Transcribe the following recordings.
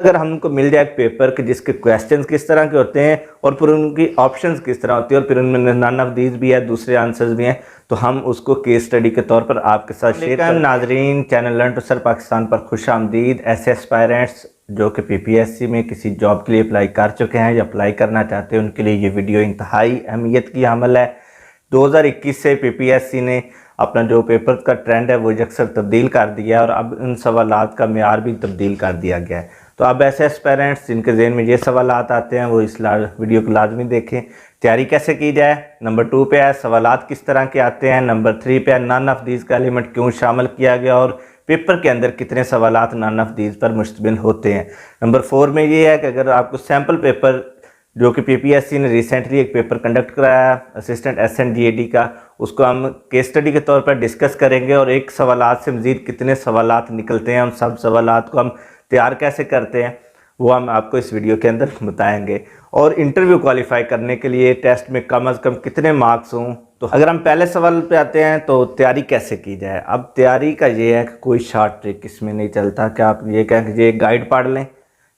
अगर हमको मिल जाए एक पेपर कि जिसके क्वेश्चंस किस तरह के होते हैं और फिर उनकी ऑप्शंस किस तरह होती है और फिर उनमें नन ऑफ दीज भी है, दूसरे आंसर्स भी हैं, तो हम उसको केस स्टडी के तौर पर आपके साथ शेयर करें। नाजरीन, channel learn to sir Pakistan पर खुश आमदीद। ऐसे एस्पायरेंट्स जो कि पीपीएससी में किसी जॉब के लिए अप्लाई कर चुके हैं या अप्लाई करना चाहते हैं, उनके लिए ये वीडियो इंतहाई अहमियत की हामिल है। 2021 से पीपीएससी ने अपना जो पेपर का ट्रेंड है वो यकसर तब्दील कर दिया और अब इन सवालात का मेयार भी तब्दील कर दिया गया है। तो अब ऐसे एस्पायरेंट्स जिनके जहन में ये सवालात आते हैं वो इस वीडियो को लाजमी देखें। तैयारी कैसे की जाए, नंबर 2 पे है सवालात किस तरह के आते हैं, नंबर 3 पे है नन ऑफ दीज का एलिमेंट क्यों शामिल किया गया और पेपर के अंदर कितने सवालात नन ऑफ दीज पर मुश्तमिल होते हैं। नंबर 4 में ये है कि अगर आपको सैम्पल पेपर जो कि पीपीएससी ने रिसेंटली एक पेपर कंडक्ट कराया असिस्टेंट एसएनडीएडी का, उसको हम केस स्टडी के तौर पर डिस्कस करेंगे और एक सवालात से मज़ीद कितने सवालात निकलते हैं, उन सब सवालात को हम तैयार कैसे करते हैं वो हम आपको इस वीडियो के अंदर बताएंगे। और इंटरव्यू क्वालिफाई करने के लिए टेस्ट में कम अज़ कम कितने मार्क्स हों। तो अगर हम पहले सवाल पे आते हैं तो तैयारी कैसे की जाए। अब तैयारी का ये है कि कोई शॉर्ट ट्रिक इसमें नहीं चलता कि आप ये कहें कि ये गाइड पढ़ लें,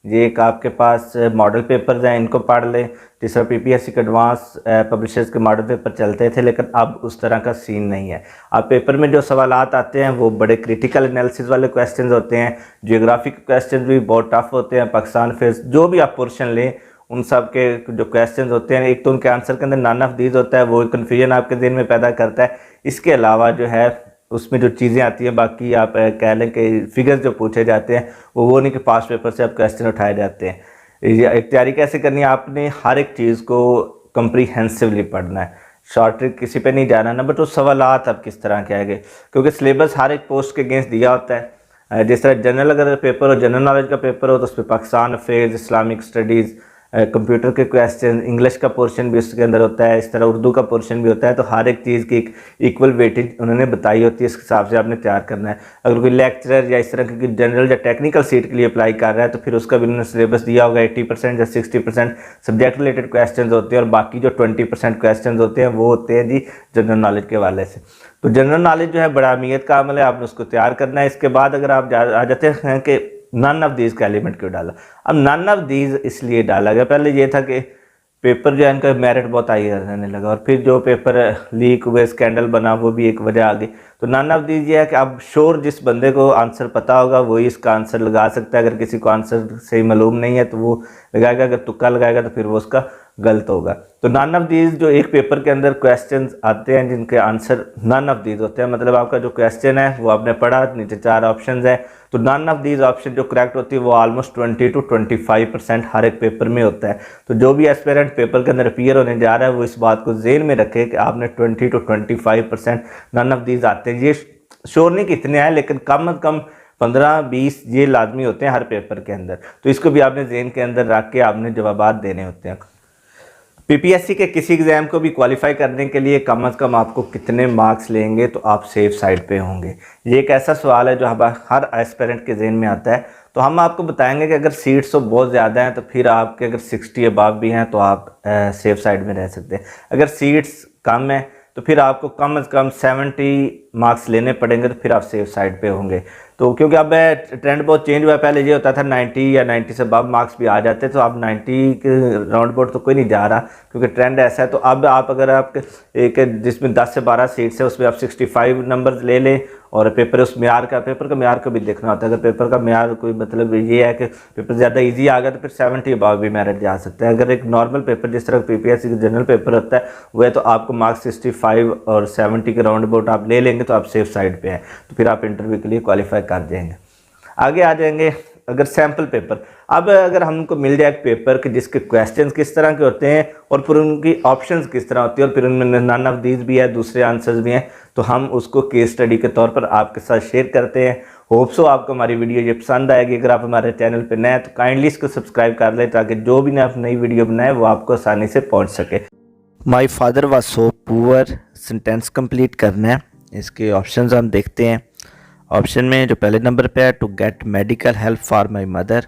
ये एक आपके पास मॉडल पेपर्स हैं इनको पढ़ लें, जिस तरह पीपीएससी के एडवांस पब्लिशर्स के मॉडल पेपर चलते थे, लेकिन अब उस तरह का सीन नहीं है। अब पेपर में जो सवालात आते हैं वो बड़े क्रिटिकल एनालिसिस वाले क्वेश्चंस होते हैं, जियोग्राफी के क्वेश्चंस भी बहुत टफ होते हैं, पाकिस्तान फेस जो भी आप पोर्शन लें उन सब के जो क्वेश्चंस होते हैं, एक तो उनके आंसर के अंदर नन ऑफ दीज होता है, वो कन्फ्यूजन आपके दिल में पैदा करता है। इसके अलावा जो है उसमें जो चीज़ें आती हैं, बाकी आप कह लें कि फिगर्स जो पूछे जाते हैं वो नहीं कि पास्ट पेपर से आप क्वेश्चन उठाए जाते हैं। एक तैयारी कैसे करनी है, आपने हर एक चीज़ को कंप्रीहेंसिवली पढ़ना है, शॉर्ट ट्रिक किसी पे नहीं जाना। नंबर 2, सवालात अब किस तरह के आएंगे, क्योंकि सिलेबस हर एक पोस्ट के अगेंस्ट दिया होता है। जिस तरह जनरल अगर पेपर हो, जनरल नॉलेज का पेपर हो तो उस पर Pakistan affairs, Islamic studies, computer के क्वेश्चन, इंग्लिश का पोर्शन भी उसके अंदर होता है, इस तरह उर्दू का पोर्शन भी होता है। तो हर एक चीज़ की एक इक्वल वेटेज उन्होंने बताई होती है, इस हिसाब से आपने तैयार करना है। अगर कोई लेक्चरर या इस तरह की जनरल या टेक्निकल सीट के लिए अप्लाई कर रहा है तो फिर उसका भी उन्होंने सिलेबस दिया होगा। 80% या 60% सब्जेक्ट रिलेटेड क्वेश्चन होते हैं और बाकी जो 20% क्वेश्चन होते हैं वो होते हैं जी जनरल नॉलेज के हवाले से। तो जनरल नॉलेज जो है बड़ा अहमियत का अमल है, आपने उसको तैयार करना है। इसके बाद अगर आप आ जाते हैं कि नन ऑफ दीज का एलिमेंट क्यों डाला। अब नन ऑफ दीज इसलिए डाला गया, पहले ये था कि पेपर जो है इनका मेरिट बहुत हाई रहने लगा और फिर जो पेपर लीक हुए, स्कैंडल बना, वो भी एक वजह आ गई। तो नन ऑफ दीज ये है कि अब श्योर जिस बंदे को आंसर पता होगा वही इसका आंसर लगा सकता है। अगर किसी को आंसर सही मालूम नहीं है तो वो लगाएगा, अगर तुक्का लगाएगा तो फिर वो उसका गलत होगा। तो नन ऑफ दीज जो एक पेपर के अंदर क्वेश्चंस आते हैं जिनके आंसर नन ऑफ दीज होते हैं, मतलब आपका जो क्वेश्चन है वो आपने पढ़ा, नीचे 4 ऑप्शंस है, तो नन ऑफ दीज ऑप्शन जो करेक्ट होती है वो ऑलमोस्ट 20 to 25% हर एक पेपर में होता है। तो जो भी एस्पिरेंट पेपर के अंदर अपीयर होने जा रहा है वो इस बात को ज़हन में रखे कि आपने 20 to 25% नन ऑफ दीज आते हैं। ये श्योर नहीं कितने हैं, लेकिन कम अज़ कम 15-20 ये लाजमी होते हैं हर पेपर के अंदर। तो इसको भी आपने ज़हन के अंदर रख के आपने जवाबात देने होते हैं। पीपीएससी के किसी एग्ज़ाम को भी क्वालिफाई करने के लिए कम अज़ कम आपको कितने मार्क्स लेंगे तो आप सेफ साइड पे होंगे। ये एक ऐसा सवाल है जो हर एस्पिरेंट के जहन में आता है। तो हम आपको बताएंगे कि अगर सीट्स तो बहुत ज़्यादा हैं तो फिर आपके अगर 60 अबव भी हैं तो आप सेफ साइड में रह सकते हैं। अगर सीट्स कम है तो फिर आपको कम अज़ कम 70 मार्क्स लेने पड़ेंगे तो फिर आप सेफ साइड पे होंगे। तो क्योंकि अब ट्रेंड बहुत चेंज हुआ है, पहले ये होता था 90 या 90 से अबव मार्क्स भी आ जाते, तो अब 90 के राउंड अबाउट तो कोई नहीं जा रहा क्योंकि ट्रेंड ऐसा है। तो अब आप अगर आप एक जिसमें 10 से 12 सीट्स है उसमें आप 65 नंबर ले लें और पेपर उस म्यार का, पेपर का म्यार को भी देखना होता है। अगर पेपर का म्यार कोई मतलब ये है कि पेपर ज़्यादा इजी आ गया तो फिर 70 अबव भी मेरिट जा सकता है। अगर एक नॉर्मल पेपर जिस तरह पीपीएससी का जनरल पेपर होता है वह तो आपको मार्क्स 65 और 70 के राउंड अबाउट आप ले लेंगे तो आप सेफ साइड पे हैं, तो फिर आप इंटरव्यू के लिए क्वालिफाई कर जाएंगे। आगे आ जाएंगे अगर सैम्पल पेपर। अब अगर हमको मिल जाए एक पेपर कि जिसके क्वेश्चंस किस तरह के होते हैं और फिर उनकी ऑप्शंस किस तरह होती है और फिर उनमें नन ऑफ दीज भी है, दूसरे आंसर्स भी हैं, तो हम उसको केस स्टडी के तौर पर आपके साथ शेयर करते हैं। होप सो आपको हमारी वीडियो ये पसंद आएगी। अगर आप हमारे चैनल पर नए हैं तो काइंडली इसको सब्सक्राइब कर लें ताकि जो भी नई वीडियो बनाए वो आपको आसानी से पहुँच सके। माई father was so poor, sentence complete करना है। इसके ऑप्शंस हम देखते हैं। ऑप्शन में जो पहले नंबर पे है, to get medical help for my mother,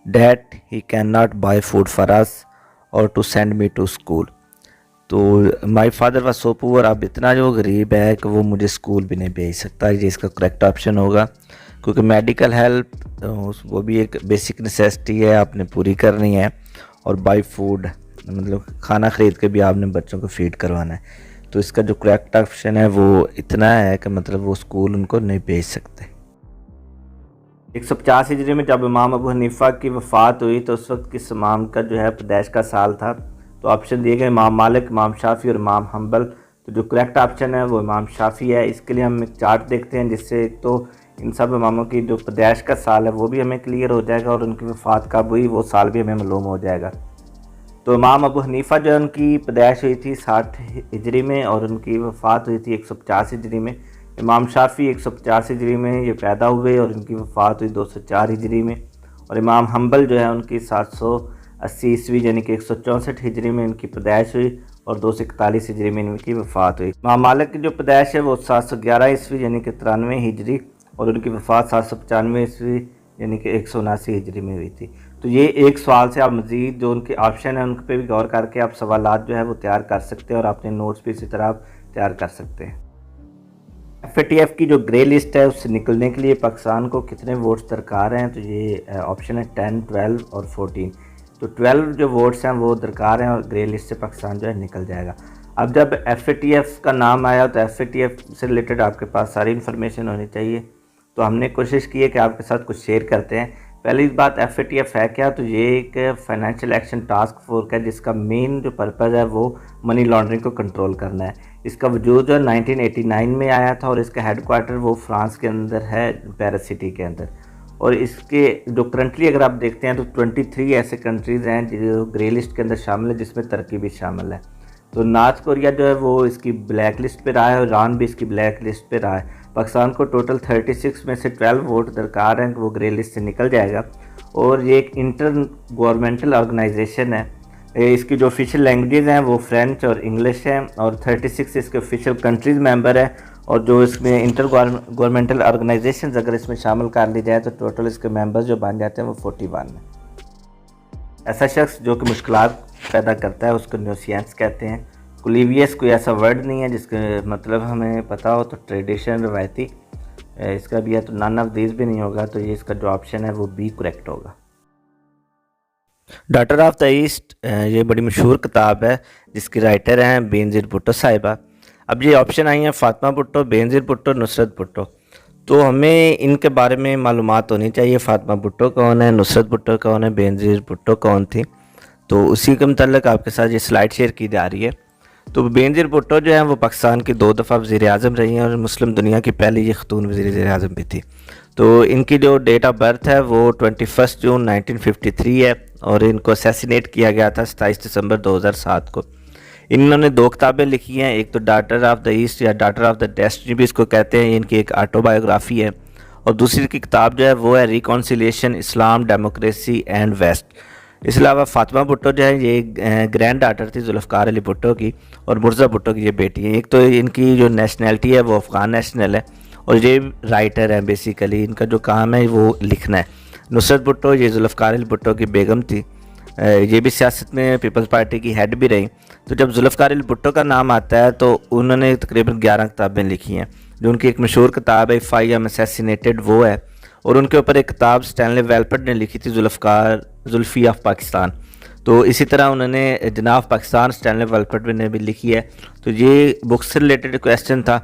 that he can not buy food for us और to send me to school. तो my father was so poor, अब इतना जो गरीब है कि वो मुझे स्कूल भी नहीं भेज सकता, ये इसका करेक्ट ऑप्शन होगा। क्योंकि मेडिकल हेल्प वो भी एक बेसिक नेसेसिटी है, आपने पूरी करनी है। और बाई फूड मतलब खाना ख़रीद के भी आपने बच्चों को फीड करवाना है। तो इसका जो करेक्ट ऑप्शन है वो इतना है कि मतलब वो स्कूल उनको नहीं भेज सकते। 150 हिजरी में जब इमाम अबू हनीफ़ा की वफ़ात हुई तो उस वक्त किस इमाम का जो है पैदाइश का साल था? तो ऑप्शन दिए गए इमाम मालिक, इमाम शाफ़ी और इमाम हम्बल। तो जो करेक्ट ऑप्शन है वो इमाम शाफ़ी है। इसके लिए हम एक चार्ट देखते हैं जिससे तो इन सब इमामों की जो पैदाइश का साल है वो भी हमें क्लियर हो जाएगा और उनकी वफ़ात कब हुई वो साल भी हमें मालूम हो जाएगा। तो इमाम अबू हनीफ़ा जो है उनकी पैदाइश हुई थी 60 हिजरी में और उनकी वफ़ात हुई थी 150 हिजरी में। इमाम शाफ़ी 150 हिजरी में ये पैदा हुए और उनकी वफ़ात हुई 204 हिजरी में। और इमाम हम्बल जो है उनकी 780 ईस्वी यानी कि 164 हिजरी में इनकी पैदाइश हुई और 241 हिजरी में इनकी वफ़ात हुई। इमाम मालिक की जो पैदाइश है वो 711 ईस्वी यानी कि 93 हिजरी और उनकी वफ़ात 795 ईस्वी यानी कि 179 हिजरी में हुई थी। तो ये एक सवाल से आप मज़ीद जो उनके ऑप्शन हैं उन पर भी गौर करके आप सवालात जो है वो तैयार कर सकते हैं और अपने नोट्स भी इसी तरह आप तैयार कर सकते हैं। FATF की जो ग्रे लिस्ट है उससे निकलने के लिए पाकिस्तान को कितने वोट्स दरकार हैं? तो ये ऑप्शन है 10, 12 और 14। तो 12 जो वोट्स हैं वो दरकार हैं और ग्रे लिस्ट से पाकिस्तान जो है निकल जाएगा। अब जब FATF का नाम आया तो FATF से रिलेटेड आपके पास सारी इन्फॉर्मेशन होनी चाहिए। तो हमने कोशिश की है कि आपके साथ कुछ शेयर करते हैं। पहली बात FATF है क्या? तो ये एक फाइनेंशियल एक्शन टास्क फोर्स है जिसका मेन जो पर्पज़ है वो मनी लॉन्ड्रिंग को कंट्रोल करना है। इसका वजूद जो 1989 में आया था और इसका हेडक्वार्टर वो फ्रांस के अंदर है, पेरिस सिटी के अंदर। और इसके जो करंटली अगर आप देखते हैं तो 23 ऐसे कंट्रीज़ हैं जो ग्रे लिस्ट के अंदर शामिल है जिसमें तुर्की भी शामिल है। तो नॉर्थ कोरिया जो है वो इसकी ब्लैक लिस्ट पे रहा है और ईरान भी इसकी ब्लैक लिस्ट पे रहा है। पाकिस्तान को टोटल 36 में से 12 वोट दरकार हैं कि वो ग्रे लिस्ट से निकल जाएगा। और ये एक इंटर गवर्नमेंटल ऑर्गेनाइजेशन है। इसकी जो ऑफिशियल लैंग्वेजेस हैं वो फ्रेंच और इंग्लिश हैं और 36 इसके ऑफिशियल कंट्रीज़ मेंबर हैं। और जो इसमें इंटर गवर्नमेंटल ऑर्गेनाइजेशन अगर इसमें शामिल कर ली जाए तो टोटल इसके मेंबर्स जो बन जाते हैं वो 41 हैं। ऐसा शख्स जो कि मुश्किलात पैदा करता है उसको न्यूसियंस कहते हैं। कुलीवियस कोई ऐसा वर्ड नहीं है जिसके मतलब हमें पता हो। तो ट्रेडिशन रवायती इसका भी है। तो नन ऑफ दीज भी नहीं होगा। तो ये इसका जो ऑप्शन है वो बी करेक्ट होगा। डॉटर ऑफ द ईस्ट ये बड़ी मशहूर किताब है जिसकी राइटर हैं बेनज़ीर भुट्टो साहिबा। अब ये ऑप्शन आई हैं फातिमा भुट्टो, बेनज़ीर भुट्टो, नुसरत भुट्टो। तो हमें इनके बारे में मालूमात होनी चाहिए। फातिमा भुट्टो कौन है, नुसरत भुट्टो कौन है, बेनज़ीर भुट्टो कौन थी। तो उसी के मतलब आपके साथ ये स्लाइड शेयर की जा रही है। तो बेनज़ीर भुट्टो जो है वो पाकिस्तान की 2 दफ़ा वज़ीर आज़म रही हैं और मुस्लिम दुनिया की पहली ये ख़तून वज़ीर आज़म भी थी। तो इनकी जो डेट ऑफ बर्थ है वो 21 जून 1953 है और इनको असैसिनेट किया गया था 27 दिसंबर 2007 को। इन्होंने 2 किताबें लिखी हैं। एक तो डॉटर ऑफ द ईस्ट या डॉटर ऑफ द डेस्टिनी भी इसको कहते हैं, इनकी एक ऑटोबायोग्राफी है। और दूसरी की किताब जो है वो है reconciliation Islam democracy and west. इसके अलावा फातिमा भुट्टो जो है ये ग्रैंड डाटर थी जुल्फ़िकार अली भुट्टो की और मुर्ज़ा भुट्टो की ये बेटी है। एक तो इनकी जो नेशनैलिटी है वो अफ़गान नेशनल है और ये राइटर है। बेसिकली इनका जो काम है वो लिखना है। नुसरत भुट्टो ये जुल्फ़िकार अली भुट्टो की बेगम थी। ये भी सियासत में पीपल्स पार्टी की हेड भी रही। तो जब जुल्फ़िकार अली भुट्टो का नाम आता है तो उन्होंने तकरीबन 11 किताबें लिखी हैं। जो उनकी एक मशहूर किताब है इफ़ आई एम असैसिनेटेड वो है। और उनके ऊपर एक किताब स्टैनली वेलपट ने लिखी थी जुल्फ़ी ऑफ पाकिस्तान। तो इसी तरह उन्होंने जनाब पाकिस्तान स्टैनली वेलपट ने भी लिखी है। तो ये बुक्स से रिलेटेड क्वेश्चन था।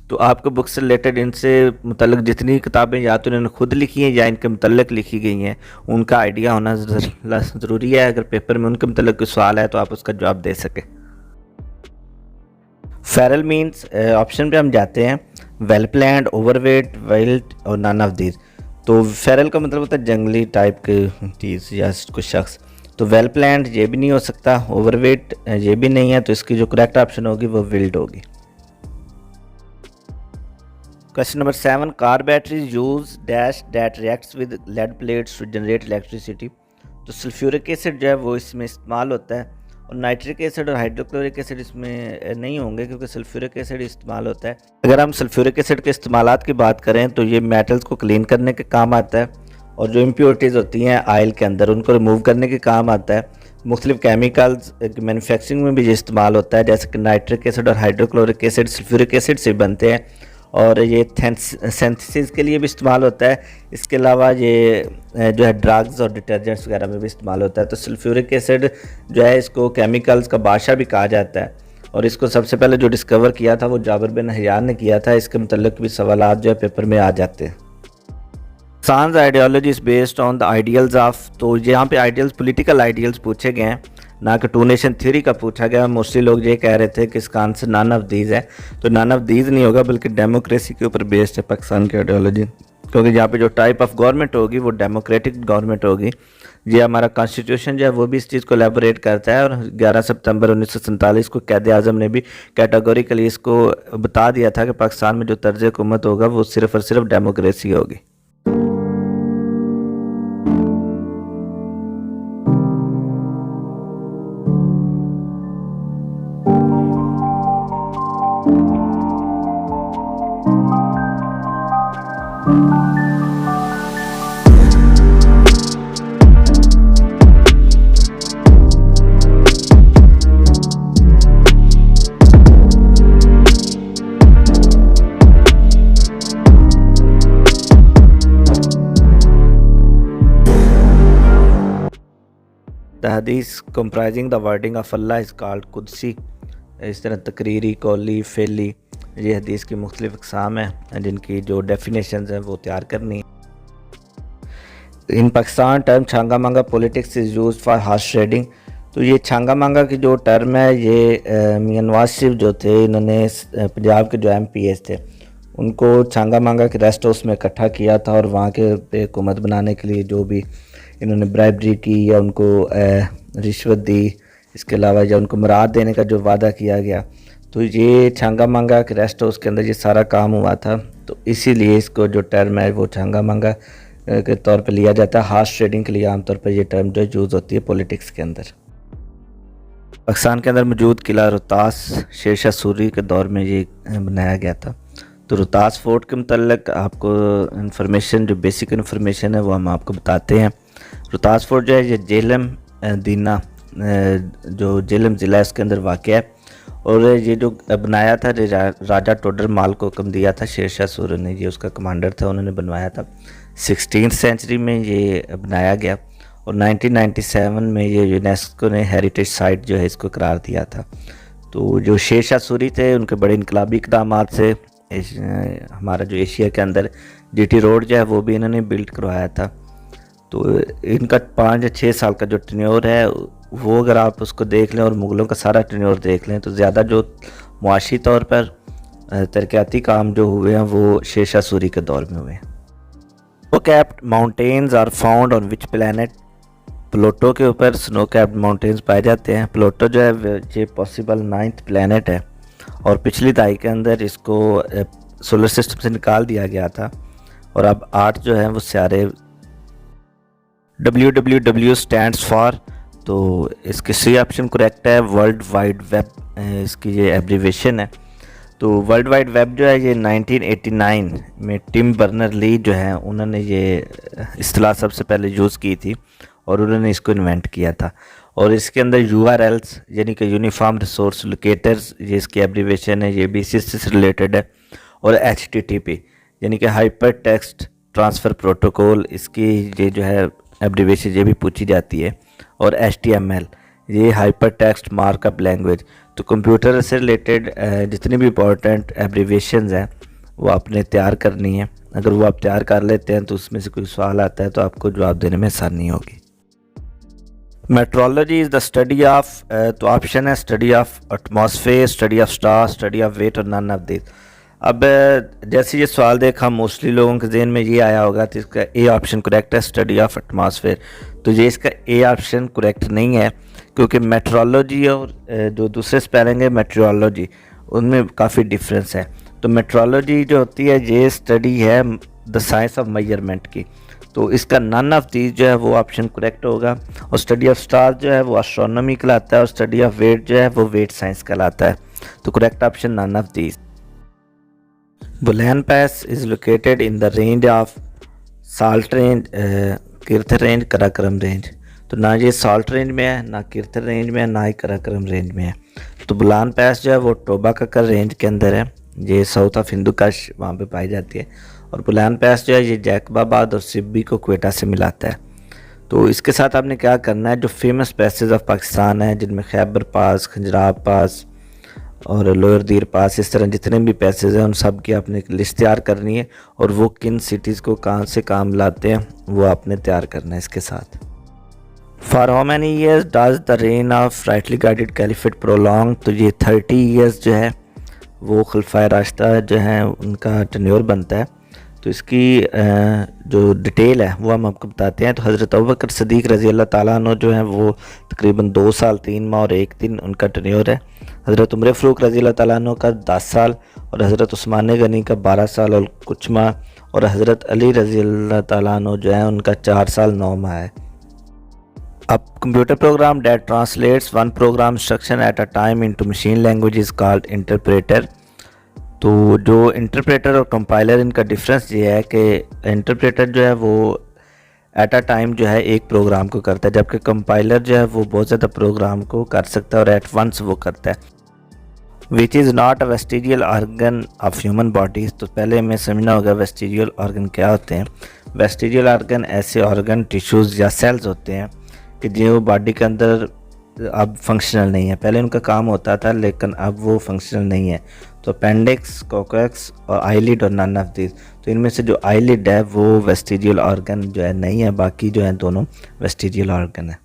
तो आपको बुक्स से रिलेटेड इनसे मुतल्लिक जितनी किताबें या तो इन्होंने खुद लिखी हैं या इनके मुतल्लिक लिखी गई हैं उनका आइडिया होना ज़रूरी है। अगर पेपर में उनके मुतल्लिक कोई सवाल है तो आप उसका जवाब दे सकें। फेरल मीन्स ऑप्शन पे हम जाते हैं वेल प्लान्ड, ओवरवेट, वाइल्ड और नन ऑफ दीज। तो फेरल का मतलब होता है जंगली टाइप के चीज़ या कुछ शख्स। तो वेल प्लान्ड ये भी नहीं हो सकता, ओवरवेट ये भी नहीं है। तो इसकी जो करेक्ट ऑप्शन होगी वो विल्ड होगी। Question number 7 car batteries use dash that reacts with lead plates to generate electricity. तो सल्फ्यूरिक एसिड जो है वो इसमें इस्तेमाल होता है और नाइट्रिक एसिड और हाइड्रोक्लोरिक एसिड इसमें नहीं होंगे क्योंकि सल्फ्यूरिक एसिड इस्तेमाल होता है। अगर हम सल्फ्यूरिक एसिड के इस्तेमालात की बात करें तो ये मेटल्स को क्लीन करने के काम आता है और जो इम्प्योरिटीज़ होती हैं आयल के अंदर उनको रिमूव करने के काम आता है। मुख्तलिफ केमिकल्स मैन्युफैक्चरिंग में भी ये इस्तेमाल होता है जैसे कि नाइट्रिक एसिड और हाइड्रोक्लोरिक एसिड सल्फ्यूरिक एसिड से बनते हैं और ये सिंथेसिस के लिए भी इस्तेमाल होता है। इसके अलावा ये जो है ड्रग्स और डिटर्जेंट्स वगैरह में भी इस्तेमाल होता है। तो सल्फ्यूरिक एसिड जो है इसको केमिकल्स का बादशाह भी कहा जाता है, और इसको सबसे पहले जो डिस्कवर किया था वो जाबिर बिन हयान ने किया था। इसके मतलब भी सवालात जो है पेपर में आ जाते हैं। सांस ideology is based on the ideals of, तो यहाँ पे आइडियल्स पॉलिटिकल आइडियल्स पूछे गए हैं, ना कि टू नेशन थ्योरी का पूछा गया। मोस्टली लोग ये कह रहे थे कि इसका आंसर नन ऑफ दीज है, तो नन ऑफ दीज नहीं होगा, बल्कि डेमोक्रेसी के ऊपर बेस्ड है पाकिस्तान की आइडियोलॉजी, क्योंकि यहाँ पे जो टाइप ऑफ गवर्नमेंट होगी वो डेमोक्रेटिक गवर्नमेंट होगी। ये हमारा कॉन्स्टिट्यूशन जो है वो भी इस चीज़ को एलेबोरेट करता है, और 11 सितंबर 1947 को कैद आज़म ने भी कैटेगोरिकली इसको बता दिया था कि पाकिस्तान में जो तर्ज हुकूमत होगा वो सिर्फ और सिर्फ डेमोक्रेसी होगी। The hadith comprising the wording of Allah is called Qudsi. इस तरह तकरीरी, कौली, फेली, ये हदीस की मुख्तलिफ अक़साम हैं जिनकी जो डेफिनेशंस हैं वो तैयार करनी है। इन पाकिस्तान टर्म छांगा मांगा politics is use for horse trading. तो ये छांगा मांगा की जो टर्म है ये मियां नवाज शरीफ जो थे, इन्होंने पंजाब के जो MPs थे उनको छांगा मांगा के रेस्ट हाउस में इकट्ठा किया था, और वहाँ के पे हुकूमत बनाने के लिए जो भी इन्होंने ब्राइबरी की या उनको रिश्वत दी, इसके अलावा या उनको मुराद देने का जो वादा किया गया, तो ये छांगा मांगा के रेस्ट हाउस के अंदर ये सारा काम हुआ था। तो इसीलिए इसको जो टर्म है वो छांगा मांगा के तौर पे लिया जाता है। हॉर्स ट्रेडिंग के लिए आमतौर पर ये टर्म जो यूज़ होती है पॉलिटिक्स के अंदर। पाकिस्तान के अंदर मौजूद किला रोहतास शेरशाह सूरी के दौर में ये बनाया गया था। तो रोहतास फोर्ट के मतलब आपको इन्फॉर्मेशन, जो बेसिक इन्फॉर्मेशन है वो हम आपको बताते हैं। रोहतास फोर्ट जो है ये जेहलम दीना, जो जेहलम ज़िला है उसके अंदर वाक़ है, और ये जो बनाया था राजा टोडर माल को हुक्म दिया था शेरशाह सूरी ने, ये उसका कमांडर था, उन्होंने बनवाया था। 16th सेंचुरी में ये बनाया गया, और 1997 में ये यूनेस्को ने हेरिटेज साइट जो है इसको करार दिया था। तो जो शेरशाह सूरी थे उनके बड़े इनकलाबी इक़दामात से हमारा जो एशिया के अंदर GT रोड जो है वो भी इन्होंने बिल्ड करवाया था। तो इनका 5 या 6 साल का जो टेन्योर है वो अगर आप उसको देख लें और मुग़लों का सारा टेन्योर देख लें, तो ज़्यादा जो मुआशी तौर पर तरक्याती काम जो हुए हैं वो शेरशाह सूरी के दौर में हुए हैं। Snow capped mountains are found on which planet. Pluto के ऊपर स्नो कैप्ड माउंटेन्स पाए जाते हैं। प्लूटो जो है ये पॉसिबल 9th प्लैनेट है, और पिछली दहाई के अंदर इसको सोलर सिस्टम से निकाल दिया गया था, और अब 8 जो है वो सियारे। WWW स्टैंड्स फॉर, तो इसके सी ऑप्शन करेक्ट है, वर्ल्ड वाइड वेब इसकी ये एब्रीवेशन है। तो वर्ल्ड वाइड वेब जो है ये 1989 में टिम बर्नर ली जो है उन्होंने ये इस्तिलाह सबसे पहले यूज़ की थी, और उन्होंने इसको इन्वेंट किया था। और इसके अंदर URLs यानी कि यूनिफॉर्म रिसोर्स लोकेटर्स, ये इसकी एब्रीवेशन है, ये भी इसी से रिलेटेड है। और HTTP यानी कि हाइपर टेक्स्ट ट्रांसफ़र प्रोटोकॉल, इसकी ये जो है एब्रीवेशन ये भी पूछी जाती है। और HTML ये हाइपर टेक्स्ट मार्कअप लैंग्वेज। तो कंप्यूटर से रिलेटेड जितनी भी इंपॉर्टेंट एब्रीवेशंस हैं वो आपने तैयार करनी है। अगर वो आप तैयार कर लेते हैं तो उसमें से कोई सवाल आता है तो आपको जवाब देने में आसानी होगी। Metrology is the study of, तो ऑप्शन है study of atmosphere, study of star, study of weight और नन ऑफ दिस। अब जैसे ये सवाल देखा मोस्टली लोगों के जहन में ये आया होगा, तो इसका A ऑप्शन करेक्ट है, स्टडी ऑफ एटमॉस्फेयर। तो ये इसका A ऑप्शन करेक्ट नहीं है, क्योंकि मेट्रोलॉजी और जो दूसरे स्पेलिंग है मेट्रोलॉजी, उनमें काफ़ी डिफरेंस है। तो मेट्रोलॉजी जो होती है ये स्टडी है द साइंस ऑफ मेजरमेंट की, तो इसका नन ऑफ दीज जो है वो ऑप्शन करेक्ट होगा। और स्टडी ऑफ स्टार्स जो है वो एस्ट्रोनॉमी कहलाता है, और स्टडी ऑफ वेट जो है वो वेट साइंस कहलाता है। तो correct option none of these. Bolan pass is located in the range of salt range, Kirthar range, Karakoram range. तो ना ये साल्ट रेंज में है, ना किरथर रेंज में है, ना ही कराक्रम रेंज में है। तो बुलान पास जो है वो टोबा ककर रेंज के अंदर है, ये साउथ ऑफ हिंदू कश वहाँ पे पाई जाती है। और बुलान पास जो है ये जैकबाबाद और सिब्बी को क्वेटा से मिलाता है। तो इसके साथ आपने क्या करना है, जो फेमस पैसेज ऑफ पाकिस्तान है जिनमें खैबर पास, खंजराब पास और लोअर दीर पास, इस तरह जितने भी पैसेज हैं उन सब की आपने एक लिस्ट तैयार करनी है, और वो किन सिटीज़ को कहाँ से काम लाते हैं वो आपने तैयार करना है इसके साथ। For how many years does the rain of rightly guided caliphate prolong, तो ये 30 ईयर्स जो है वो खलफाए राशिदा जो हैं उनका टेन्योर बनता है। तो इसकी जो डिटेल है वो हम आपको बताते हैं। तो हज़रत अबू बकर सदीक रज़ी अल्लाह ताला अन्हु जो है वो तकरीबन 2 साल 3 माह और 1 दिन उनका टेन्योर है। हज़रत उमर फ़ारूक रज़ी अल्लाह ताला अन्हु का 10 साल और हज़रत उस्मान गनी का 12 साल और कुछ माह, और हज़रत अली रज़ी अल्लाह ताला अन्हु जो है उनका 4 साल 9 माह है। अब computer program that translates one program instruction at a time into machine language is called interpreter. तो जो इंटरप्रेटर और कंपाइलर इनका डिफरेंस ये है कि इंटरप्रेटर जो है वो एट अ टाइम जो है एक प्रोग्राम को करता है, जबकि कंपाइलर जो है वो बहुत ज़्यादा प्रोग्राम को कर सकता है और एट वंस वो करता है। Which is not a vestigial organ of human bodies. तो पहले हमें समझना होगा वेस्टिजियल ऑर्गन क्या होते हैं। वेस्टिजियल ऑर्गन ऐसे ऑर्गन, टिश्यूज़ या सेल्स होते हैं कि जो बॉडी के अंदर अब फंक्शनल नहीं है। पहले उनका काम होता था लेकिन अब वो फंक्शनल नहीं है। तो अपेंडिक्स, कोकोक्स और आईलिड और नन ऑफ दिस। तो इनमें से जो आईलिड है वो वेस्टिजियल ऑर्गन जो है नहीं है, बाकी जो है दोनों वेस्टिजियल ऑर्गन है।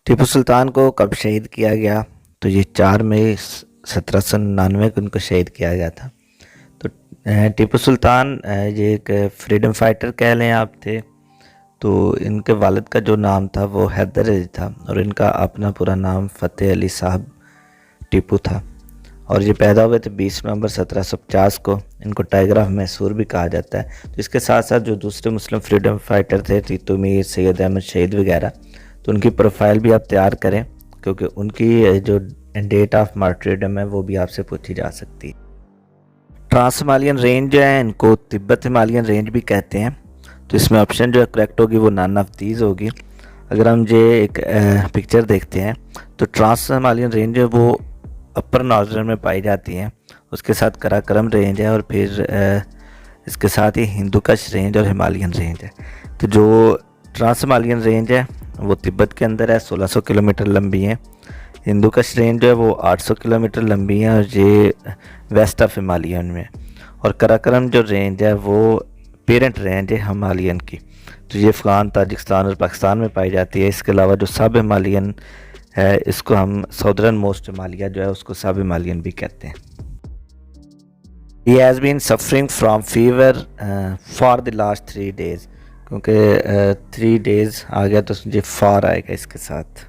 टीपू सुल्तान को कब शहीद किया गया, तो ये 4 मई 1799 को उनको शहीद किया गया था। तो टीपू सुल्तान ये एक फ्रीडम फाइटर कह लें आप थे। तो इनके वालिद का जो नाम था वो हैदर अली था और इनका अपना पूरा नाम फ़तेह अली साहब टीपू था, और ये पैदा हुए थे 20 नवंबर 1750 को। इनको टाइगर ऑफ मैसूर भी कहा जाता है। तो इसके साथ साथ जो दूसरे मुस्लिम फ्रीडम फाइटर थे, टीटू मीर, सैयद अहमद शहीद वगैरह, तो उनकी प्रोफाइल भी आप तैयार करें क्योंकि उनकी जो डेट ऑफ मार्टियरडम है वो भी आपसे पूछी जा सकती है। ट्रांस हिमालयन रेंज जो है इनको तिब्बत हिमालयन रेंज भी कहते हैं। तो इसमें ऑप्शन जो है करेक्ट होगी वो नन ऑफ दीज होगी। अगर हम ये एक पिक्चर देखते हैं तो ट्रांस हिमालयन रेंज है वो अपर नॉर्दर्न में पाई जाती हैं, उसके साथ कराकरम रेंज है और फिर इसके साथ ही हिंदू कश रेंज और हिमालयन रेंज है। तो जो ट्रांस हिमालयन रेंज है वो तिब्बत के अंदर है, 1600 किलोमीटर लंबी है। हिंदू कश रेंज जो है वो 800 किलोमीटर लंबी है और ये वेस्ट ऑफ हिमालयन में। और कराकरम जो रेंज है वो पेरेंट रेंज है हिमालयन की। तो ये अफ़गान, ताजिकिस्तान और पाकिस्तान में पाई जाती है। इसके अलावा जो सब हिमालयन है इसको हम साउदर्न मोस्ट हिमालय जो है उसको सब हिमालयन भी कहते हैं। He has been suffering from fever for the last 3 days, क्योंकि 3 डेज़ आ गया तो ये फॉर आएगा इसके साथ।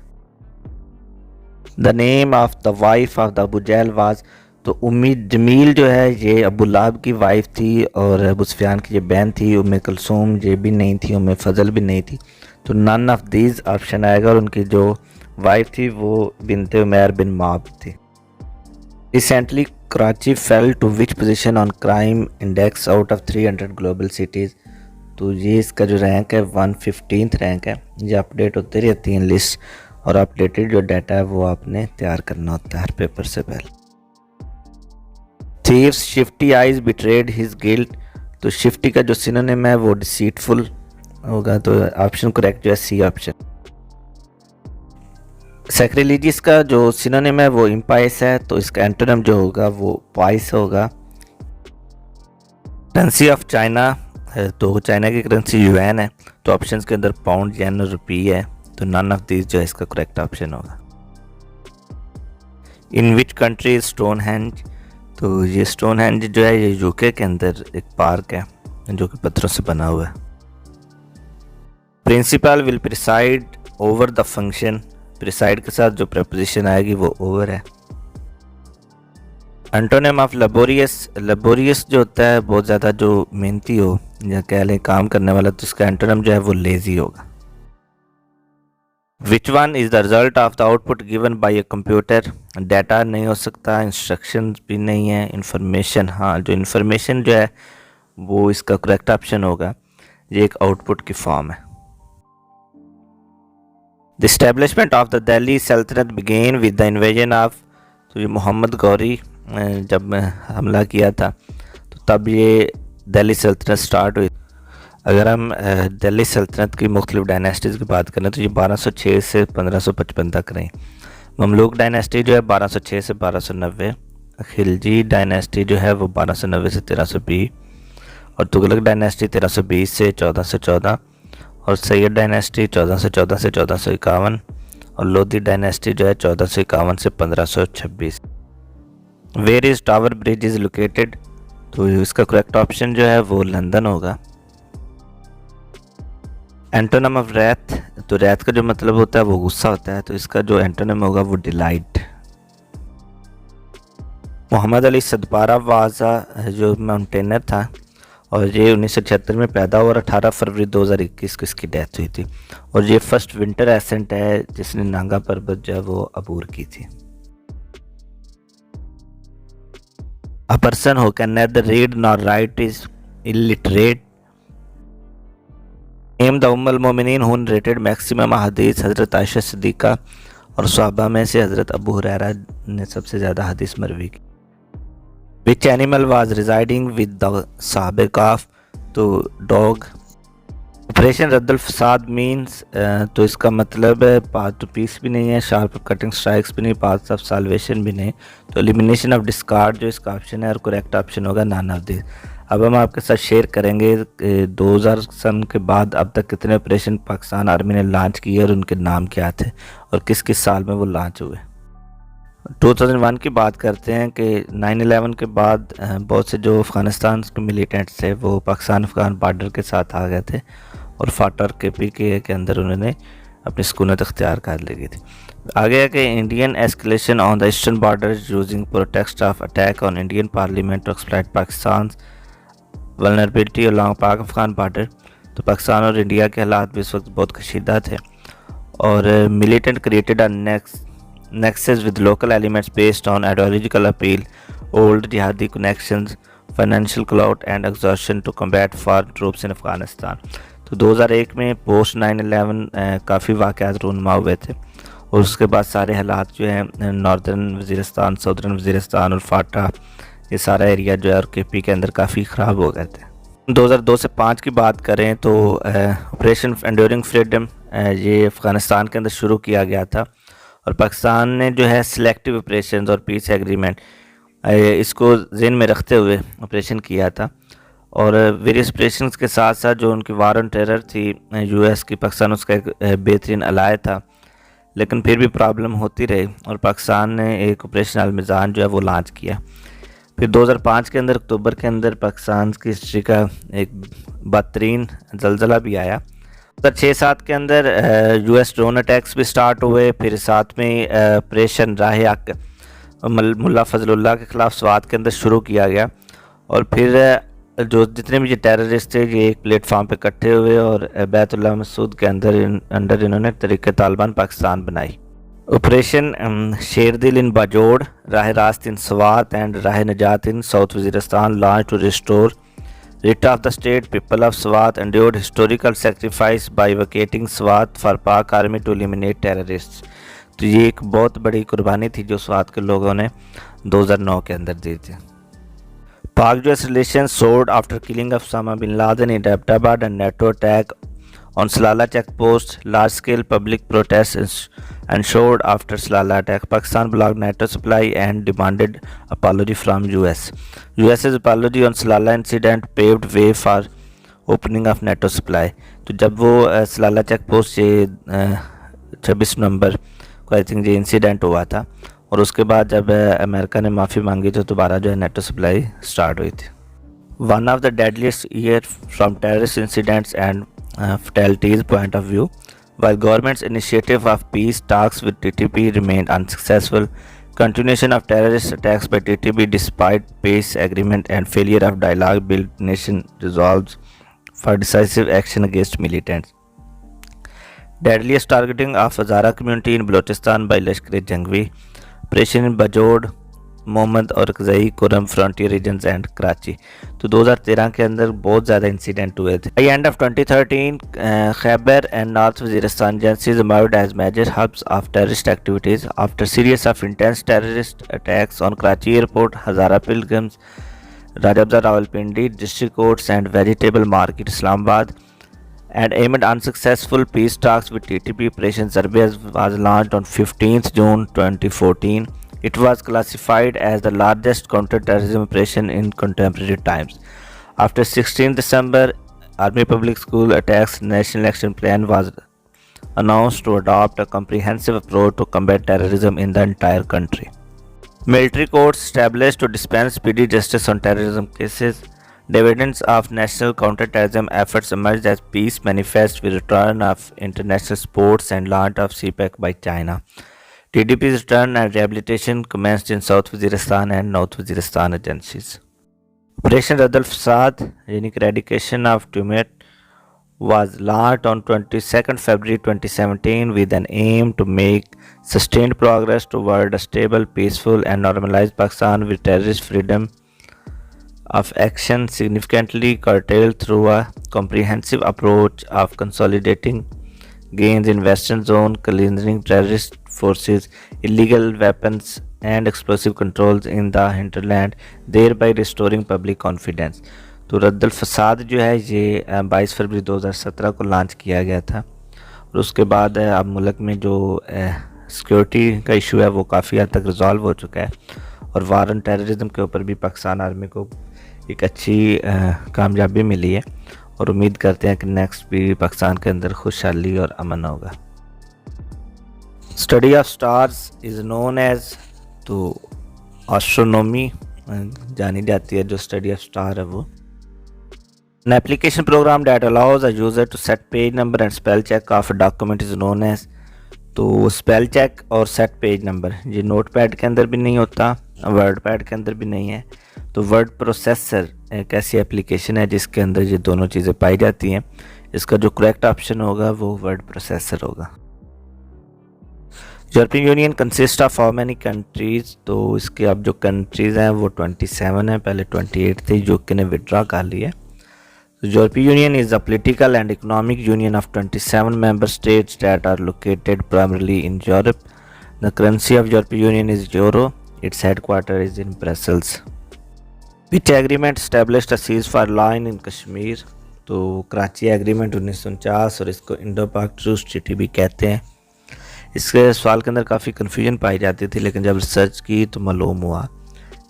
The name of the wife of the Abu Jahl was, तो उम्मी जमील जो है ये अबू लाहब की वाइफ थी और अबू सुफियान की ये बहन थी। उम्मे कुलसूम ये भी नहीं थी, उम्मे फजल भी नहीं थी। तो नन ऑफ दीज ऑप्शन आएगा और उनकी जो वाइफ थी वो बिनते उमैर बिन माब थी। Recently Karachi fell to which position on crime index out of 300 global cities. तो ये इसका जो रैंक है 115th रैंक है। ये अपडेट होती रहती हैं लिस्ट, और अपडेटेड जो डाटा है वो आपने तैयार करना होता है हर पेपर से पहले। Thieves shifty eyes betrayed his guilt, तो शिफ्टी का जो सिनोनिम है वो डिसीटफुल होगा। तो ऑप्शन करेक्ट जो है सी ऑप्शन। सैक्रिलीजियस का जो सिनोनिम है वो इम्पाइस है, तो इसका एंटोनिम जो होगा वो पाइस होगा। करेंसी ऑफ चाइना, तो चाइना की करेंसी युआन है। तो ऑप्शंस के अंदर पाउंड, येन और रुपी है। तो नन ऑफ दिस जो है इसका करेक्ट ऑप्शन होगा। इन विच कंट्री इज स्टोनहेंज, तो ये स्टोनहेंज जो है ये यूके के अंदर एक पार्क है जो कि पत्थरों से बना हुआ है। Principal will preside over the function, preside के साथ जो प्रपोजिशन आएगी वो ओवर है। एंटोनिम ऑफ लेबोरियस, लेबोरियस जो होता है बहुत ज़्यादा जो मेहनती हो या कह लें काम करने वाला, तो इसका एंटोनिम जो है वो लेजी होगा। Which one is the result of the output given by a computer, data नहीं हो सकता, इंस्ट्रक्शन भी नहीं है, इंफॉर्मेशन। हाँ, जो इंफॉर्मेशन जो है वो इसका करेक्ट ऑप्शन होगा। ये एक आउटपुट की फॉर्म है। The establishment of the Delhi sultanate began with the invasion of, तो ये मोहम्मद गौरी जब हमला किया था तो तब ये दिल्ली सल्तनत स्टार्ट हुई। अगर हम दिल्ली सल्तनत की मुख्तलिफ डायनेस्टीज़ की बात करें तो ये 1206 से 1555 तक रही। ममलूक डायनेस्टी जो है 1206 से 1290, खिलजी डायनेस्टी जो है वो 1290 से 1320, और तुगलक डायनेस्टी 1320 से 1414, और सैयद डायनेस्टी 1414 से 1451, और लोधी डायनेस्टी जो है 1451 से 1526। Where is tower bridge is located, तो इसका करेक्ट ऑप्शन जो है वो लंदन होगा। एंटोनम ऑफ रैथ, तो रैथ का जो मतलब होता है वो गुस्सा होता है, तो इसका जो एंटोनम होगा वो डिलाइट। मोहम्मद अली सदपारा वाजा जो माउंटेनर था और ये 1976 में पैदा हुआ और 18 फरवरी 2021 को इसकी डेथ हुई थी, और ये फर्स्ट विंटर एसेंट है जिसने नांगा पर्वत जो है वो अबूर की थी। A person who can neither read nor write is illiterate. Name the Ummul Momineen who narrated maximum हदीस। हज़रत आयशा सिद्दीक़ा और सहाबा में से हज़रत अबू हुरैरा ने सबसे ज़्यादा हदीस मरवी की। Which animal was residing with the Sahabe Kahf, तो डॉग। ऑपरेशन रद्दुल फसाद मीन्स, तो इसका मतलब है पाथ टू पीस भी नहीं है, शार्प कटिंग स्ट्राइक्स भी नहीं, पाथ ऑफ साल्वेशन भी नहीं, तो एलिमिनेशन ऑफ डिस्कार्ड जो इसका ऑप्शन है और करेक्ट ऑप्शन होगा नॉन ऑफ दिस। अब हम आपके साथ शेयर करेंगे 2000 सन के बाद अब तक कितने ऑपरेशन पाकिस्तान आर्मी ने लॉन्च किए और उनके नाम क्या थे और किस किस साल में वो लॉन्च हुए। 2001 की बात करते हैं कि 9/11 के बाद बहुत से जो अफ़गानिस्तान के मिलिटेंट्स थे वो पाकिस्तान अफ़गान बॉर्डर के साथ आ गए थे और फाटर KPK के अंदर उन्होंने अपनी सुकूनत अख्तियार कर ली थी। आगे है कि Indian escalation on the eastern border using pretext of attack on Indian parliament to exploit Pakistan vulnerability along Pak Afghan border. तो पाकिस्तान और इंडिया के हालात भी इस वक्त बहुत कशीदा थे और militant created a nexus with local elements based on ideological appeal, old jihadi connections, financial clout and exhaustion to combat foreign troops in Afghanistan। तो 2001 में पोस्ट 9/11 काफ़ी वाक़यात रूनमा हुए थे और उसके बाद सारे हालात जो हैं नॉर्दर्न वज़ीरिस्तान, साउदर्न वज़ीरिस्तान और फाटा ये सारा एरिया जो है और KP के अंदर काफ़ी ख़राब हो गए थे। 2002 से 5 की बात करें तो ऑपरेशन एंड्योरिंग फ्रीडम ये अफ़गानिस्तान के अंदर शुरू किया गया था और पाकिस्तान ने जो है सिलेक्टिव ऑपरेशंस और पीस एग्रीमेंट इसको ज़हन में रखते हुए ऑपरेशन किया था और वेरियस ऑपरेशंस के साथ साथ जो उनकी वार ऑन टेरर थी US की, पाकिस्तान उसका एक बेहतरीन अलाय था, लेकिन फिर भी प्रॉब्लम होती रही और पाकिस्तान ने एक ऑपरेशन अल-मिज़ान जो है वो लॉन्च किया। फिर 2005 के अंदर अक्टूबर के अंदर पाकिस्तान की हिस्ट्री का एक बदतरीन जलज़ला भी आया। 2006-07 के अंदर US ड्रोन अटैक्स भी स्टार्ट हुए, फिर साथ में ऑपरेशन राह हक मुल्ला फजलुल्लाह के ख़िलाफ़ स्वात के अंदर शुरू किया गया और फिर जो जितने भी ये टेररिस्ट थे ये एक प्लेटफार्म पे इकट्ठे हुए और बैतुल्लाह मसूद के अंदर इन्होंने तरीक़े तालिबान पाकिस्तान बनाई। ऑपरेशन शेरदिल इन बाजोड़, राह रास्त इन Swat and Rah Nijat in south Waziristan launch to restore Writ of the state people of Swat endured historical sacrifice by vacating Swat for Pak army to eliminate terrorists। तो ये एक बहुत बड़ी कुर्बानी थी जो स्वात के लोगों ने 2009 के अंदर दी थी। पाक US relations soared after killing of Osama bin Laden in Abbottabad and NATO attack on Salala checkpost, large scale public protests ensued after Salala attack। Pakistan blocked NATO supply and demanded apology from US। US's apology on Salala incident paved way for opening of NATO supply। तो जब वो सलाला check post ये 26 नवंबर को I think ये incident हुआ था और उसके बाद जब अमेरिका ने माफ़ी मांगी तो दोबारा जो है नेटो सप्लाई स्टार्ट हुई थी। One of the deadliest year from terrorist incidents and fatalities point of view, while government's initiative of peace talks with TTP remained unsuccessful, continuation of terrorist attacks by TTP despite peace agreement and failure of dialogue built nation resolves for decisive action against militants। Deadliest targeting of Hazara community in Balochistan by Lashkar-e-Jhangvi, operation in Bajod Mohammad और कज़ई Kurram frontier regions and Karachi. तो 2013 के अंदर बहुत ज़्यादा incident हुए थे। By end of 2013 Khyber and north Waziristan agencies emerged as major hubs of terrorist activities after series of intense terrorist attacks on Karachi airport, Hazara Pilgrims, Rajabza Rawalpindi district courts and vegetable market Islamabad, and aimed unsuccessful peace talks with TTP. Operation Zarbe was launched on 15th June 2014. It was classified as the largest counter-terrorism operation in contemporary times. After 16 December, Army Public School attacks, National Action Plan was announced to adopt a comprehensive approach to combat terrorism in the entire country. Military courts established to dispense speedy justice on terrorism cases. Dividends of national counter-terrorism efforts emerged as peace manifest with return of international sports and launch of CPEC by China. TDP's return and rehabilitation commenced in South Waziristan and North Waziristan agencies. Operation Radd al-Fasad, eradication of tumult, was launched on 22nd February 2017 with an aim to make sustained progress toward a stable, peaceful and normalized Pakistan with terrorist freedom of action significantly curtailed through a comprehensive approach of consolidating gains in Western Zone, cleansing terrorist forces, illegal weapons and explosive controls in the hinterland, thereby restoring public confidence. तो रद्दल फसाद जो है ये 22 फरवरी 2017 को launch किया गया था और उसके बाद अब मुल्क में जो सिक्योरिटी का इशू है वो काफ़ी हद तक रिजॉल्व हो चुका है और वार ऑन टेररिज्म के ऊपर भी पाकिस्तान आर्मी को एक अच्छी कामयाबी मिली है और उम्मीद करते हैं कि नेक्स्ट भी पाकिस्तान के अंदर खुशहाली और अमन होगा। Study of stars is known as तो एस्ट्रोनॉमी जानी जाती है जो स्टडी ऑफ स्टार है वो। An application program that allows a user to set page number and spell check of a document is known as तो spell check और set page number ये नोटपैड के अंदर भी नहीं होता, वर्ड पैड के अंदर भी नहीं है। तो वर्ड प्रोसेसर एक ऐसी एप्लीकेशन है जिसके अंदर ये दोनों चीज़ें पाई जाती हैं। इसका जो करेक्ट ऑप्शन होगा वो वर्ड प्रोसेसर होगा। European union consist of how many countries, तो इसके अब जो कंट्रीज़ हैं वो 27 हैं, पहले 28 थी जो कि ने विड्रॉ कर ली है। The European Union is a political and economic union of 27 member states that are located primarily in Europe. The currency of European Union is Euro. Its headquarters is in Brussels. Which agreement established a ceasefire line in Kashmir? तो Karachi agreement 1949 और इसको Indo पाक truce treaty भी कहते हैं। इसके सवाल के अंदर काफ़ी कन्फ्यूजन पाई जाती थी लेकिन जब रिसर्च की तो मालूम हुआ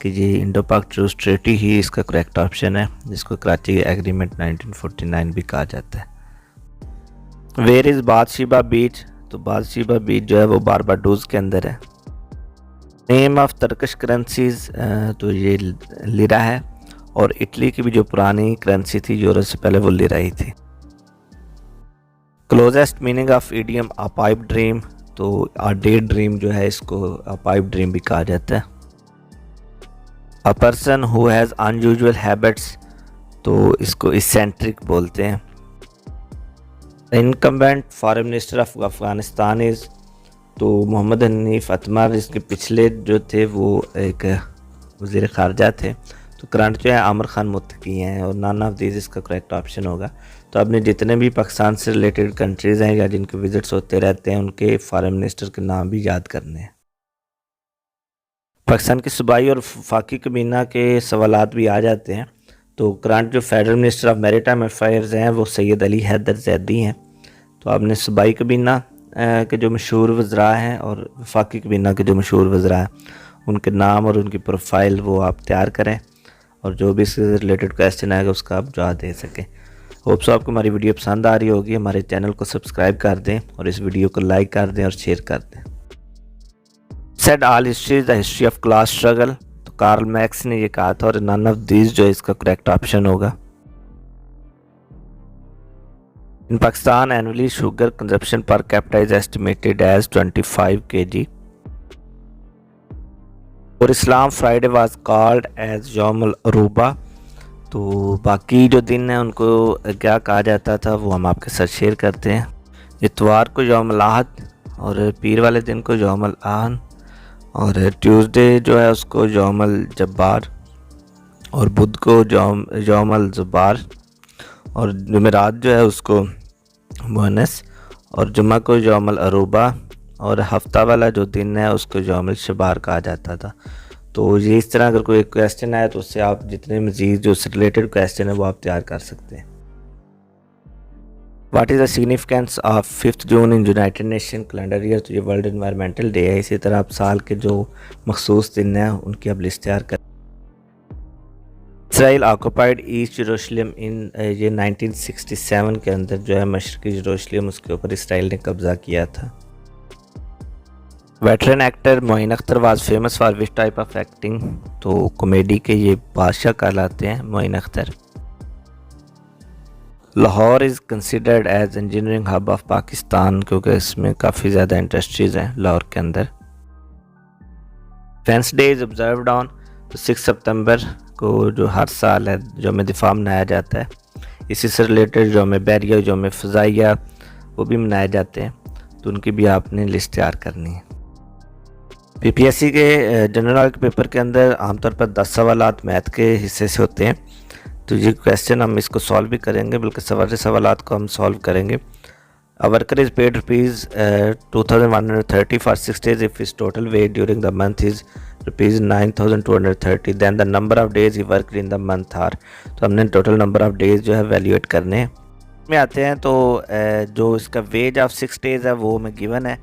कि ये इंडो पाक ट्रूस ट्रीटी ही इसका करेक्ट ऑप्शन है जिसको कराची एग्रीमेंट 1949 भी कहा जाता है। वेयर इज़ बादशीबा बीच, तो बादशीबा बीच जो है वो बारबाडोज के अंदर है। नेम ऑफ टर्किश करेंसीज, तो ये लिरा है और इटली की भी जो पुरानी करेंसी थी यूरो से पहले वो लिरा ही थी। Closest meaning of idiom a pipe dream, तो अ डे ड्रीम जो है इसको अ पाइप ड्रीम भी कहा जाता है। अ person who has unusual habits, तो इसको इसेंट्रिक बोलते हैं। Incumbent foreign minister of Afghanistan is, तो मोहम्मद हनीफ अतमर इसके पिछले जो थे वो एक वज़ीर ख़ारजा थे। तो करंट जो है आमिर खान मुत्तकी हैं और नन ऑफ दीज इसका करेक्ट ऑप्शन होगा। तो आपने जितने भी पाकिस्तान से रिलेटेड कंट्रीज़ हैं या जिनके विजिट्स होते रहते हैं उनके फॉरेन मिनिस्टर के नाम भी याद करने हैं। पाकिस्तान के सूबाई और वफाकी कबीना के सवालात भी आ जाते हैं। तो करंट जो federal minister of maritime affairs हैं वो सैयद अली हैदर जैदी हैं। तो आपने सूबाई कबीना के जो मशहूर वज़रा हैं और वफाकी कबीना के जो मशहूर वज़रा हैं उनके नाम और उनकी प्रोफाइल वो आप तैयार करें और जो भी इससे रिलेटेड क्वेश्चन आएगा उसका आप जवाब दे सकें। होप सो आपको हमारी वीडियो पसंद आ रही होगी। हमारे चैनल को सब्सक्राइब कर दें और इस वीडियो को लाइक कर दें और शेयर कर दें। Said all history is the history of class struggle, तो कार्ल मैक्स ने ये कहा था और नन ऑफ दीज जो इसका करेक्ट ऑप्शन होगा। In Pakistan annually sugar consumption per capita is estimated as 25 kg। और Islam Friday was called as Yaumul Aruba, तो बाकी जो दिन है उनको क्या कहा जाता था वो हम आपके साथ शेयर करते हैं। इतवार को यौमुल आहद और पीर वाले दिन को यौमुल आहन और ट्यूसडे जो है उसको यौमल जब्बार, और बुध को यौमल ज़ुबार, और जुमेरात जो है उसको मुअन्नस, और जुमा को यौमल अरूबा, और हफ्ता वाला जो दिन है उसको यौमल शबार कहा जाता था। तो ये इस तरह अगर कोई क्वेश्चन आए तो उससे आप जितने मज़ीद जो उससे रिलेटेड क्वेश्चन है वो आप तैयार कर सकते हैं। What is the significance of 5 June in United nation calendar year? तो ये वर्ल्ड एनवायरमेंटल डे है। इसी तरह आप साल के जो मखसूस दिन हैं उनकी आप लिस्ट तैयार कर। इसराइल ऑक्यूपाइड ईस्ट यरूशलेम इन ये 1967 के अंदर जो है मशरक़ी यरूशलेम उसके ऊपर इसराइल ने कब्ज़ा किया था। Veteran actor Moin Akhtar was famous for which type of acting? तो कॉमेडी के ये बादशाह कहलाते हैं Moin Akhtar. Lahore is considered as engineering hub of Pakistan, क्योंकि इसमें काफ़ी ज़्यादा इंडस्ट्रीज़ हैं लाहौर के अंदर। Defence day is observed on, तो 6 सितंबर को जो हर साल है यौम दिफा मनाया जाता है। इसी से रिलेटेड यौम बैरिया, यौम फ़ज़ाइया वो भी मनाए जाते हैं, तो उनकी भी आपने लिस्ट तैयार करनी है। पीपीएससी के जनरल के पेपर के अंदर आमतौर पर 10 सवालात मैथ के हिस्से से होते हैं, तो ये क्वेश्चन हम इसको सॉल्व भी करेंगे, बल्कि सारे सवालात को हम सॉल्व करेंगे। A worker is paid ₹2130 for 6 days if his total wage during the month is ₹9230, then the number of days he worked in the month are. तो हमने टोटल नंबर ऑफ डेज जो है वैल्यूएट करने हैं। में आते हैं तो जो इसका वेज ऑफ 6 days है वो हमें गिवन है,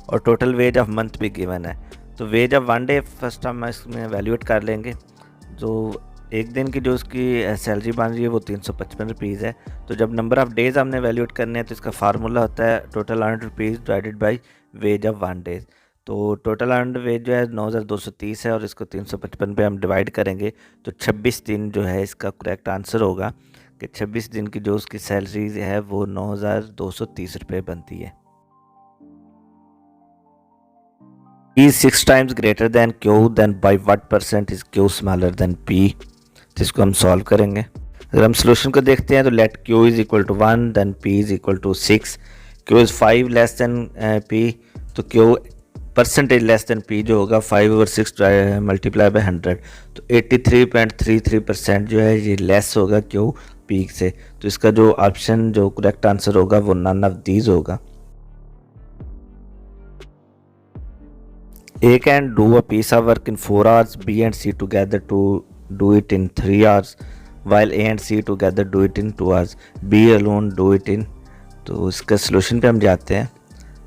और टोटल वेज ऑफ मंथ भी गिवन है। तो वेज ऑफ 1 day फर्स्ट हम इसमें वैल्यूएट कर लेंगे। जो एक दिन की जो उसकी सैलरी बन रही है वो ₹355 है। तो जब नंबर ऑफ़ डेज़ हमने वैल्यूएट करने हैं तो इसका फार्मूला होता है total earned rupees divided by ways of 1 day। तो टोटल अर्नड वेज जो है 9230 है, और इसको 355 पे हम डिवाइड करेंगे तो 26 दिन जो है इसका करेक्ट आंसर होगा कि 26 दिन की जो उसकी सैलरी है वो 9230 रुपये बनती है। P 6 times greater than Q, then by what percent is Q smaller than P? तो इसको हम सॉल्व करेंगे। अगर हम सोल्यूशन को देखते हैं तो let Q is equal to 1, then P is equal to 6, Q is 5 less than P, तो Q percentage less than P जो होगा 5/6 मल्टीप्लाई बाय 100, तो 83.33% जो है ये लेस होगा Q P से। तो इसका जो ऑप्शन जो करेक्ट आंसर होगा वो नन ऑफ दीज होगा। A can do a piece of work in 4 hours, B and C together to do it in 3 hours, while A and C together do it in 2 hours. B alone do it in। तो इसका solution पे हम जाते हैं,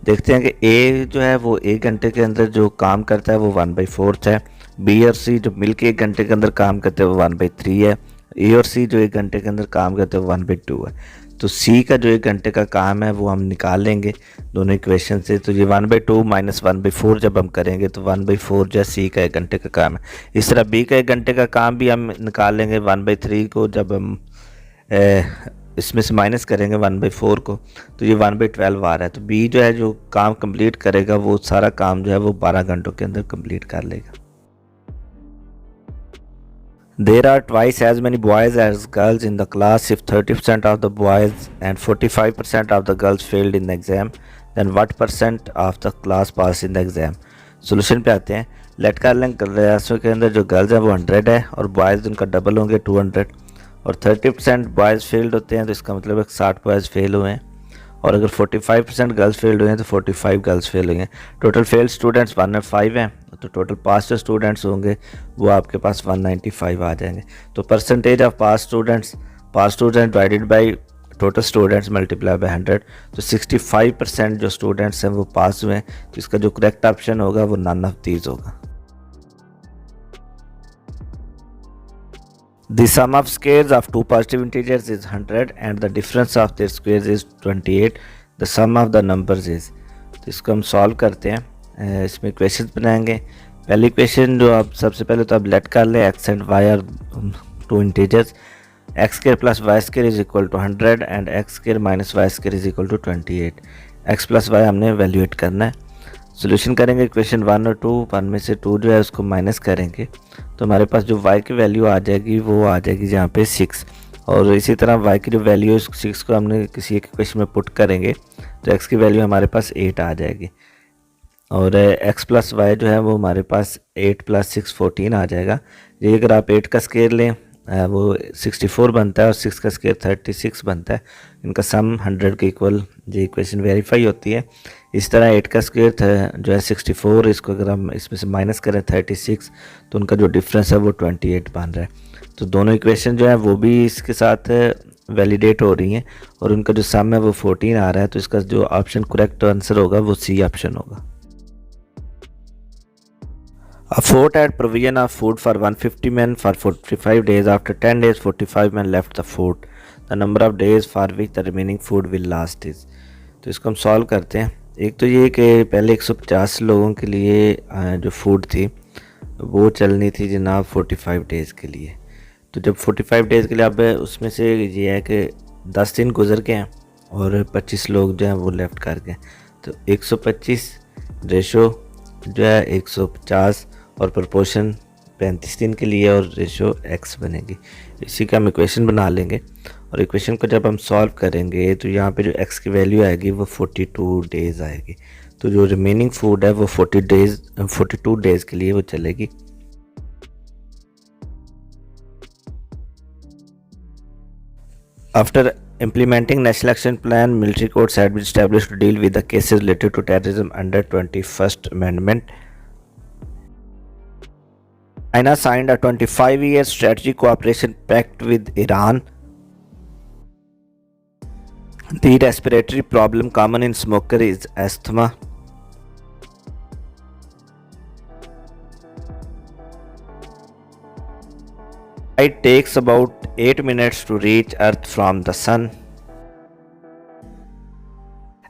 देखते हैं कि A जो है वो 1 घंटे के अंदर जो काम करता है वो 1/4 है। B और C जो मिलके 1 घंटे के अंदर काम करते हैं वो 1/3 है। A और C जो 1 घंटे के अंदर काम करते हैं वो 1/2 है। तो C का जो 1 घंटे का काम है वो हम निकाल लेंगे दोनों इक्वेशन से। तो ये 1/2 माइनस 1/4 जब हम करेंगे तो 1/4 जो है C का 1 घंटे का काम है। इस तरह B का 1 घंटे का काम भी हम निकाल लेंगे 1/3 को, जब हम इसमें से माइनस करेंगे 1/4 को, तो ये 1/12 आ रहा है। तो B जो है जो काम कंप्लीट करेगा वो सारा काम जो है वो 12 घंटों के अंदर कंप्लीट कर लेगा। There are twice as many boys as girls in the class. If 30% of the boys and 45% of the girls failed in the exam, then what percent of the class passed in the exam? Solution पे आते हैं। Late कर लें क्लासों के अंदर जो girls हैं वो 100 है, और बॉयज़ उनका डबल होंगे 200, और 30% बॉयज़ फेल्ड होते हैं, तो इसका मतलब है 60 बॉयज़ फेल हुए हैं, और अगर 45% गर्ल्स फेल्ड हुए हैं तो 45 गर्ल्स फेल हुए हैं। टोटल फेल्ड स्टूडेंट्स 105 हैं, तो टोटल पास जो स्टूडेंट्स होंगे वो आपके पास 195 आ जाएंगे। तो percentage of pass students divided by total students multiply by 100, तो 65% जो स्टूडेंट्स हैं वो पास हुए हैं। तो इसका जो करेक्ट ऑप्शन होगा वो नन ऑफ दीज होगा। The sum of squares of two positive integers is 100 and the difference of their squares is 28. The sum of the numbers is। तो इसको हम सॉल्व करते हैं, इसमें इक्वेशन बनाएंगे। पहली इक्वेशन जो आप सबसे पहले तो आप लेट कर लें, x and y are two integers, x square plus y square is equal to 100 and x square minus y square is equal to 28। X plus y हमने वैल्यूएट करना है। सोल्यूशन करेंगे इक्वेशन 1 और 2, 1 में से 2 जो है उसको माइनस करेंगे तो हमारे पास जो y की वैल्यू आ जाएगी वो आ जाएगी यहाँ पे 6, और इसी तरह y की जो वैल्यू है 6 को हमने किसी एक इक्वेशन में पुट करेंगे तो x की वैल्यू हमारे पास 8 आ जाएगी। और x प्लस वाई जो है वो हमारे पास 8 + 6 14 आ जाएगा। ये अगर आप 8 का स्केयर लें वो 64 बनता है और 6 का स्केयर 36 बनता है। इनका सम 100 के इक्वल ये इक्वेशन वेरीफाई होती है। इस तरह 8 का स्केयर जो है 64, इसको अगर हम इसमें से माइनस करें 36 तो उनका जो डिफरेंस है वो 28 बन रहा है। तो दोनों इक्वेशन जो है वो भी इसके साथ वैलिडेट हो रही हैं और उनका जो सम है वो 14 आ रहा है। तो इसका जो ऑप्शन करेक्ट आंसर होगा वो सी ऑप्शन होगा। A fort had provision of food for 150 men for 45 days. After 10 days, 45 men left the fort. The number of days for which the remaining food will last is. तो इसको हम solve करते हैं। एक तो ये कि पहले 150 लोगों के लिए जो फूड थी वो चलनी थी जनाब 45 डेज़ के लिए। तो जब 45 डेज़ के लिए अब उसमें से ये है कि 10 दिन गुजर गए हैं और 25 लोग जो हैं वो लेफ़्ट कर गए। तो 125 रेशो जो है 150 और प्रोपोर्शन 35 दिन के लिए और रेशो x बनेगी। इसी का हम इक्वेशन बना लेंगे और इक्वेशन को जब हम सॉल्व करेंगे तो यहाँ पे जो x की वैल्यू आएगी वो 42 डेज़ आएगी। तो जो रिमेनिंग फूड है वो 42 डेज़ के लिए वो चलेगी। After implementing National Action Plan, military courts had been established to deal with the cases related to terrorism under 21st Amendment. China signed a 25-year strategic cooperation pact with Iran. The respiratory problem common in smoker is asthma. It takes about 8 minutes to reach Earth from the Sun.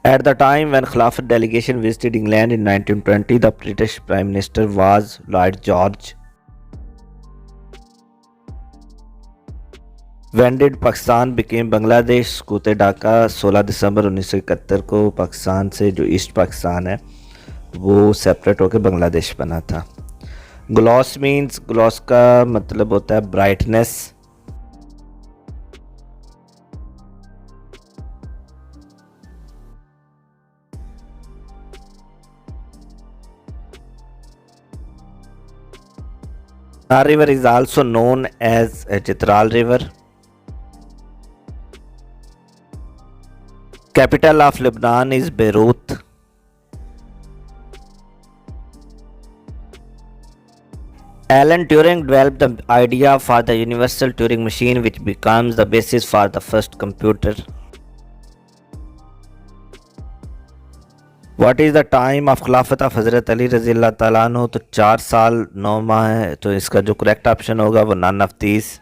At the time when Khilafat delegation visited England in 1920, the British Prime Minister was Lloyd George. When did Pakistan became Bangladesh? सकूत Dhaka 16 दिसंबर 1971 को पाकिस्तान से जो east Pakistan है वो separate होकर बांग्लादेश बना था। Gloss means, gloss का मतलब होता है brightness. Nar river is also known as Chitral river. Capital of Lebanon is Beirut. Alan Turing developed the idea for the universal Turing machine, which becomes the basis for the first computer. What is the time of खिलाफत of हज़रत अली रज़ी अल्लाह ताला अन्हु? तो 4 साल 9 माह है। तो इसका जो करेक्ट ऑप्शन होगा वो none of these.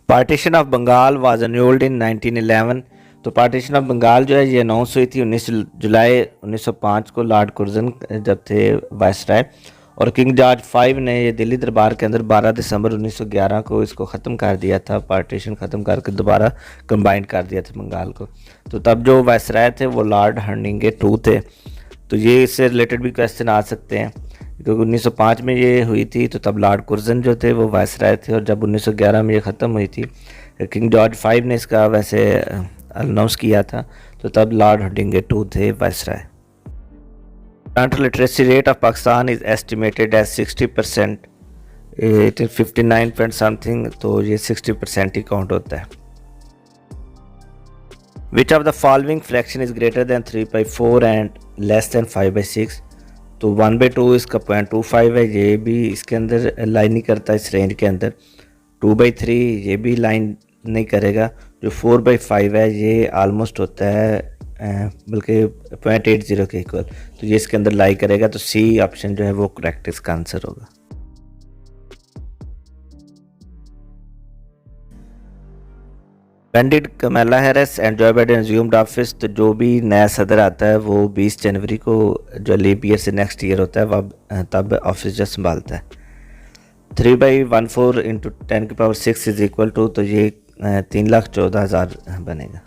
Partition of Bengal was annulled in 1911। तो पार्टीशन ऑफ बंगाल जो है ये अनाउंस हुई थी 19 जुलाई 1905 को लॉर्ड कुर्जन जब थे वायसराय, और किंग जॉर्ज 5 ने ये दिल्ली दरबार के अंदर 12 दिसंबर 1911 को इसको ख़त्म कर दिया था। पार्टीशन ख़त्म करके दोबारा कंबाइन कर दिया था बंगाल को। तो तब जो वायसराय थे वो लॉर्ड हर्निंगे 2 थे। तो ये इससे रिलेटेड भी क्वेश्चन आ सकते हैं क्योंकि 1905 में ये हुई थी तो तब लॉर्ड कुर्जन जो थे वो वायसराय थे, और जब 1911 में ये ख़त्म हुई थी किंग जॉर्ज 5 ने इसका वैसे अनाउंस किया था, तो तब लॉर्ड हर्निंगे 2 थे viceroy. Current literacy rate of Pakistan is estimated as 60%. It is 59 point something, तो ये 60% ही काउंट होता है। Which of the following fraction is greater than 3/4 and less than 5/6? तो 1/2 इसका 0.25 है, ये भी इसके अंदर लाइन नहीं करता इस रेंज के अंदर। 2/3 ये भी लाइन नहीं करेगा। जो 4/5 है ये आलमोस्ट होता है बल्कि 0.80 के इक्वल, तो ये इसके अंदर लाई करेगा। तो सी ऑप्शन जो है वो करेक्ट इसका आंसर होगा। When did Kamala Harris and Joe Biden assumed office? तो जो भी नया सदर आता है वो 20 जनवरी को जो लीप ईयर से नेक्स्ट ईयर होता है वह तब ऑफिस जो संभालता है। 3/14 × 10⁶ इज इक्वल टू, तो ये 3,14,000 बनेगा।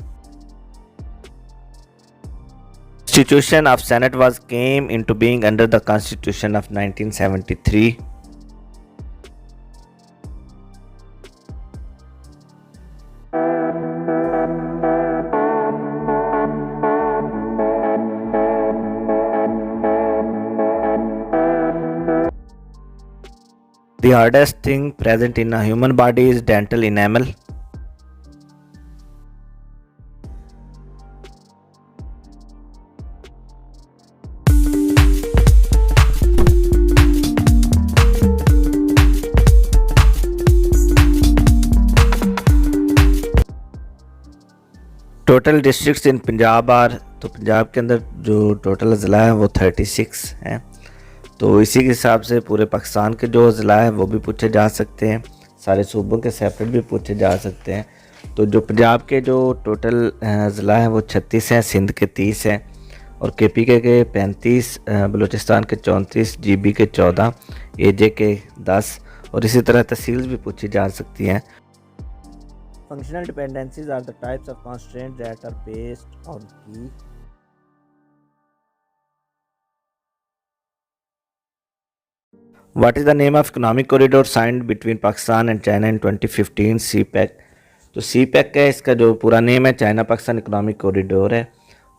Constitution of Senate was came into being under the Constitution of 1973. The hardest thing present in a human body is dental enamel. Total districts in Punjab are, तो पंजाब के अंदर जो टोटल ज़िला है वो 36 हैं। तो इसी के हिसाब से पूरे पाकिस्तान के जो ज़िला है वो भी पूछे जा सकते हैं, सारे सूबों के सेपरेट भी पूछे जा सकते हैं। तो जो पंजाब के जो टोटल ज़िला है वो 36 हैं, सिंध के 30 हैं और KP के 35, बलूचिस्तान के 34, GB के 14, AJ के 10 और इसी तरह तहसील भी पूछी जा सकती हैं। Functional dependencies are the types of constraints that are based on key. What is the name of economic corridor signed between Pakistan and China in 2015? CPEC. तो CPEC का इसका जो पूरा नेम है चाइना पाकिस्तान इकोनॉमिक कॉरिडोर है।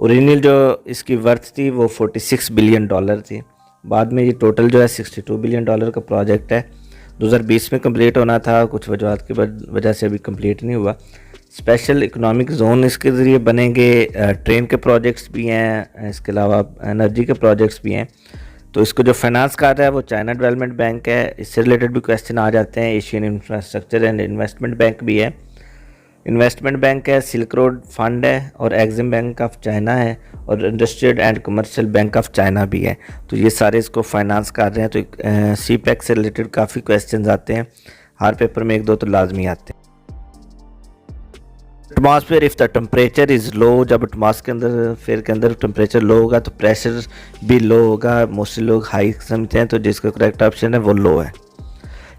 Original जो इसकी worth थी वो $46 बिलियन थी। बाद में ये टोटल जो है $62 बिलियन का प्रोजेक्ट है। 2020 में कंप्लीट होना था, कुछ वजह की वजह से अभी कंप्लीट नहीं हुआ। स्पेशल इकोनॉमिक जोन इसके ज़रिए बनेंगे, ट्रेन के प्रोजेक्ट्स भी हैं, इसके अलावा एनर्जी के प्रोजेक्ट्स भी हैं। तो इसको जो फाइनेंस कर रहा है वो चाइना डेवलपमेंट बैंक है। इससे रिलेटेड भी क्वेश्चन आ जाते हैं। Asian infrastructure and investment bank भी है, इन्वेस्टमेंट बैंक है, सिल्क रोड फंड है और एग्जिम बैंक ऑफ चाइना है और industrial and commercial bank of China भी है। तो ये सारे इसको फाइनेंस कर रहे हैं। तो CPEC से रिलेटेड काफ़ी क्वेश्चंस आते हैं, हर पेपर में 1-2 तो लाजमी आते हैं। Atmosphere if the temperature is low, जब एटमॉस्फेयर के अंदर टेम्परेचर लो होगा तो प्रेशर भी लो होगा। मोस्टली लोग हाई समझते हैं, तो जिसका करेक्ट ऑप्शन है वो लो है।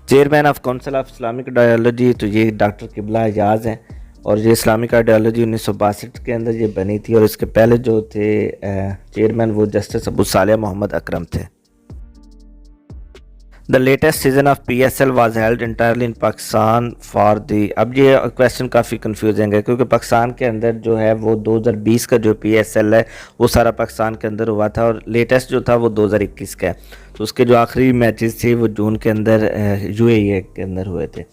Chairman of council of Islamic ideology, तो ये डॉक्टर किबला एजाज हैं और ये इस्लामिक आइडियोलॉजी 1962 के अंदर ये बनी थी और इसके पहले जो थे चेयरमैन वो जस्टिस अबू सालेह मोहम्मद अकरम थे। The latest season of PSL was held entirely in Pakistan for the, अब ये क्वेश्चन काफ़ी कंफ्यूजिंग है क्योंकि पाकिस्तान के अंदर जो है वो 2020 का जो PSL है वो सारा पाकिस्तान के अंदर हुआ था और लेटेस्ट जो था वो 2021 का है। तो उसके जो आखिरी मैचेस थे वो जून के अंदर UAE के अंदर हुए थे।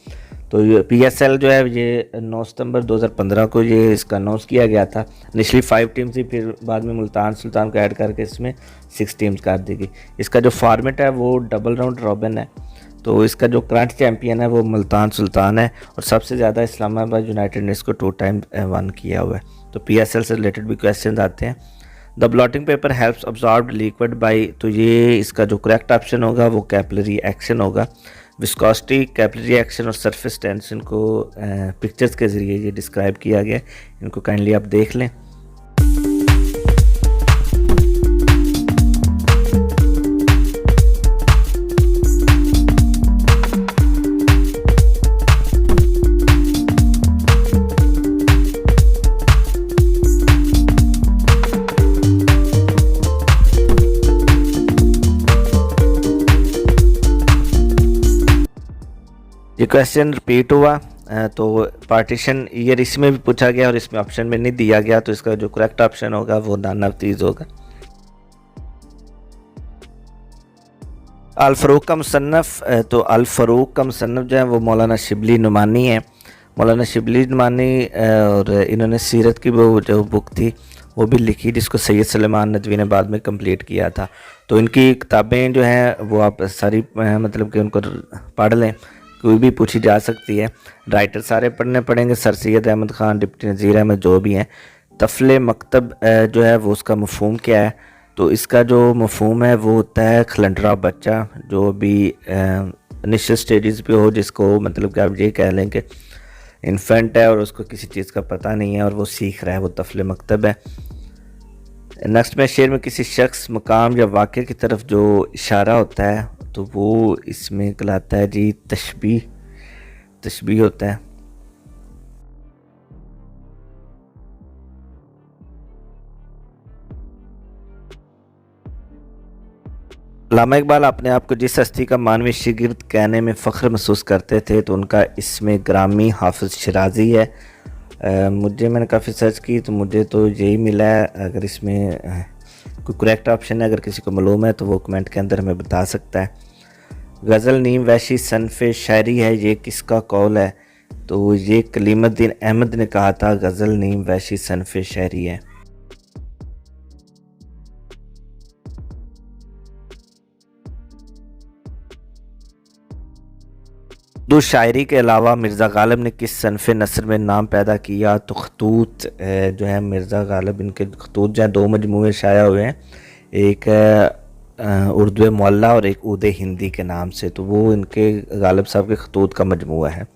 तो PSL जो है ये 9 सितंबर 2015 को ये इसका अनाउंस किया गया था। इनिशली 5 टीम्स थी, फिर बाद में मुल्तान सुल्तान को ऐड करके इसमें 6 टीम्स कर दी गई। इसका जो फॉर्मेट है वो डबल राउंड रॉबिन है। तो इसका जो करंट चैम्पियन है वो मुल्तान सुल्तान है और सबसे ज़्यादा इस्लामाबाद यूनाइटेड ने इसको 2 टाइम वन किया हुआ है। तो PSL से रिलेटेड भी क्वेश्चन आते हैं। The blotting paper helps absorb liquid by, तो ये इसका जो करेक्ट ऑप्शन होगा वो कैपिलरी एक्शन होगा। विस्कोसिटी, कैपिलरी एक्शन और सरफेस टेंशन को पिक्चर्स के ज़रिए ये डिस्क्राइब किया गया। इनको काइंडली आप देख लें। ये क्वेश्चन रिपीट हुआ तो पार्टीशन ईयर इसमें भी पूछा गया और इसमें ऑप्शन में नहीं दिया गया, तो इसका जो करेक्ट ऑप्शन होगा वो नानावतीज होगा। अल फ़ारूक का मुसन्नफ़, तो अल फ़ारूक का मुसन्नफ़ जो है वो मौलाना शिबली नुमानी है। मौलाना शिबली नुमानी और इन्होंने सीरत की वो जो बुक थी वो भी लिखी जिसको सैयद सलेमान नदवी ने बाद में कंप्लीट किया था। तो इनकी किताबें जो हैं वो आप सारी मतलब कि उनको पढ़ लें, कोई भी पूछी जा सकती है। राइटर सारे पढ़ने पड़ेंगे, सर सैयद अहमद ख़ान, डिप्टी नज़ीर अहमद जो भी हैं। तफले मकतब जो है वो उसका मफ़हूम क्या है, तो इसका जो मफ़हूम है वो होता है खलंडरा बच्चा जो भी इनिशियल स्टेजेस पे हो, जिसको मतलब कि आप ये कह लें कि इन्फेंट है और उसको किसी चीज़ का पता नहीं है और वो सीख रहा है, वो तफले मकतब है। नेक्स्ट में शेर में किसी शख्स, मकाम या वाक़े की तरफ जो इशारा होता है तो वो इसमें कहलाता है जी तशबीह होता है। अल्लामा इकबाल अपने आप को जिस हस्ती का मानवी शिगिर्द कहने में फ़ख्र महसूस करते थे तो उनका इसमें ग्रामी हाफिज़ शिराज़ी है। मैंने काफ़ी सर्च की तो मुझे तो यही मिला है। अगर इसमें कोई करेक्ट ऑप्शन है, अगर किसी को मालूम है तो वो कमेंट के अंदर हमें बता सकता है। गज़ल नीम वैशी सनफ़ शायरी है, ये किसका कौल है? तो ये कलीमुद्दीन अहमद ने कहा था गज़ल नीम वैशी सनफ़ शायरी है। उर्दू शायरी के अलावा मिर्ज़ा गालिब ने किस सनफ़ नसर में नाम पैदा किया? तो खतूत जो है मिर्ज़ा गालिब, इनके खतूत जो है 2 मजमूए शाया हुए हैं, एक उर्दू मौला और एक उद हिंदी के नाम से। तो वो इनके गालिब साहब के खतूत का मजमूआ है।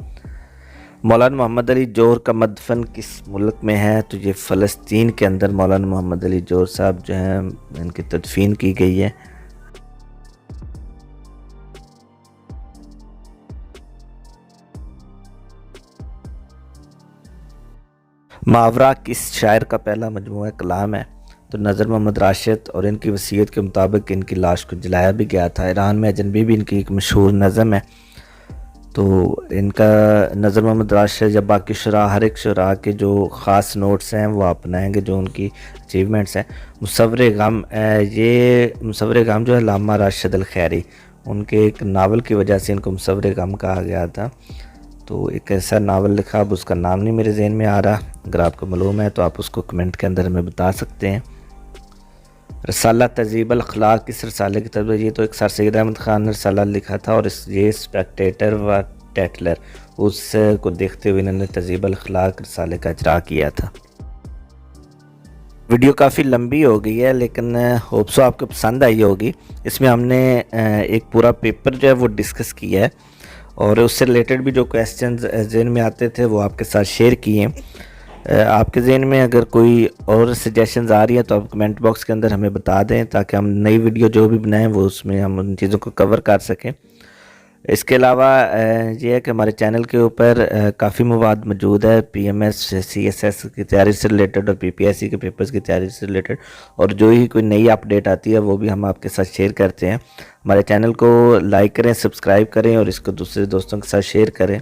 मौलाना मोहम्मद अली जोहर का मदफन किस मुल्क में है? तो ये फ़लस्तीन के अंदर मौलाना मोहम्मद अली जोहर साहब जो हैं इनकी तदफीन की गई है। मावरा किस शायर का पहला मजमूआ कलाम है? तो नज़र मोहम्मद राशिद, और इनकी वसीयत के मुताबिक इनकी लाश को जलाया भी गया था। ईरान में अजनबी भी इनकी एक मशहूर नज़म है। तो इनका नज़र मोहम्मद राशिद या बाकी शुरा, हर एक शुरा के जो ख़ास नोट्स हैं वो अपनाएंगे, जो उनकी अचीवमेंट्स हैं। मुसव्वरे गम, ये मुसव्वरे गम जो है अल्लामा राशिद अल खैरी, उनके एक नावल की वजह से इनको मुसव्वरे गम कहा गया था। तो एक ऐसा नावल लिखा, अब उसका नाम नहीं मेरे जहन में आ रहा, अगर आपको मालूम है तो आप उसको कमेंट के अंदर हमें बता सकते हैं। रसाला तहज़ीब अल अखलाक किस रसाले की तरफ? ये तो एक सर सैयद अहमद ख़ान ने रसाला लिखा था, और ये स्पेक्टेटर व टेटलर उसको देखते हुए इन्होंने तहज़ीब अल अखलाक रसाले का इजरा किया था। वीडियो काफ़ी लंबी हो गई है, लेकिन होप सो आपको पसंद आई होगी। इसमें हमने एक पूरा पेपर जो है वो डिस्कस किया है, और उससे रिलेटेड भी जो क्वेश्चंस जहन में आते थे वो आपके साथ शेयर किए। आपके जहन में अगर कोई और सजेशंस आ रही है तो आप कमेंट बॉक्स के अंदर हमें बता दें, ताकि हम नई वीडियो जो भी बनाएं वो उसमें हम उन चीज़ों को कवर कर सकें। इसके अलावा ये है कि हमारे चैनल के ऊपर काफ़ी मवाद मौजूद है, PMS CSS की तैयारी से रिलेटेड और PPSC के पेपर्स की तैयारी से रिलेटेड, और जो ही कोई नई अपडेट आती है वो भी हम आपके साथ शेयर करते हैं। हमारे चैनल को लाइक करें, सब्सक्राइब करें, और इसको दूसरे दोस्तों के साथ शेयर करें।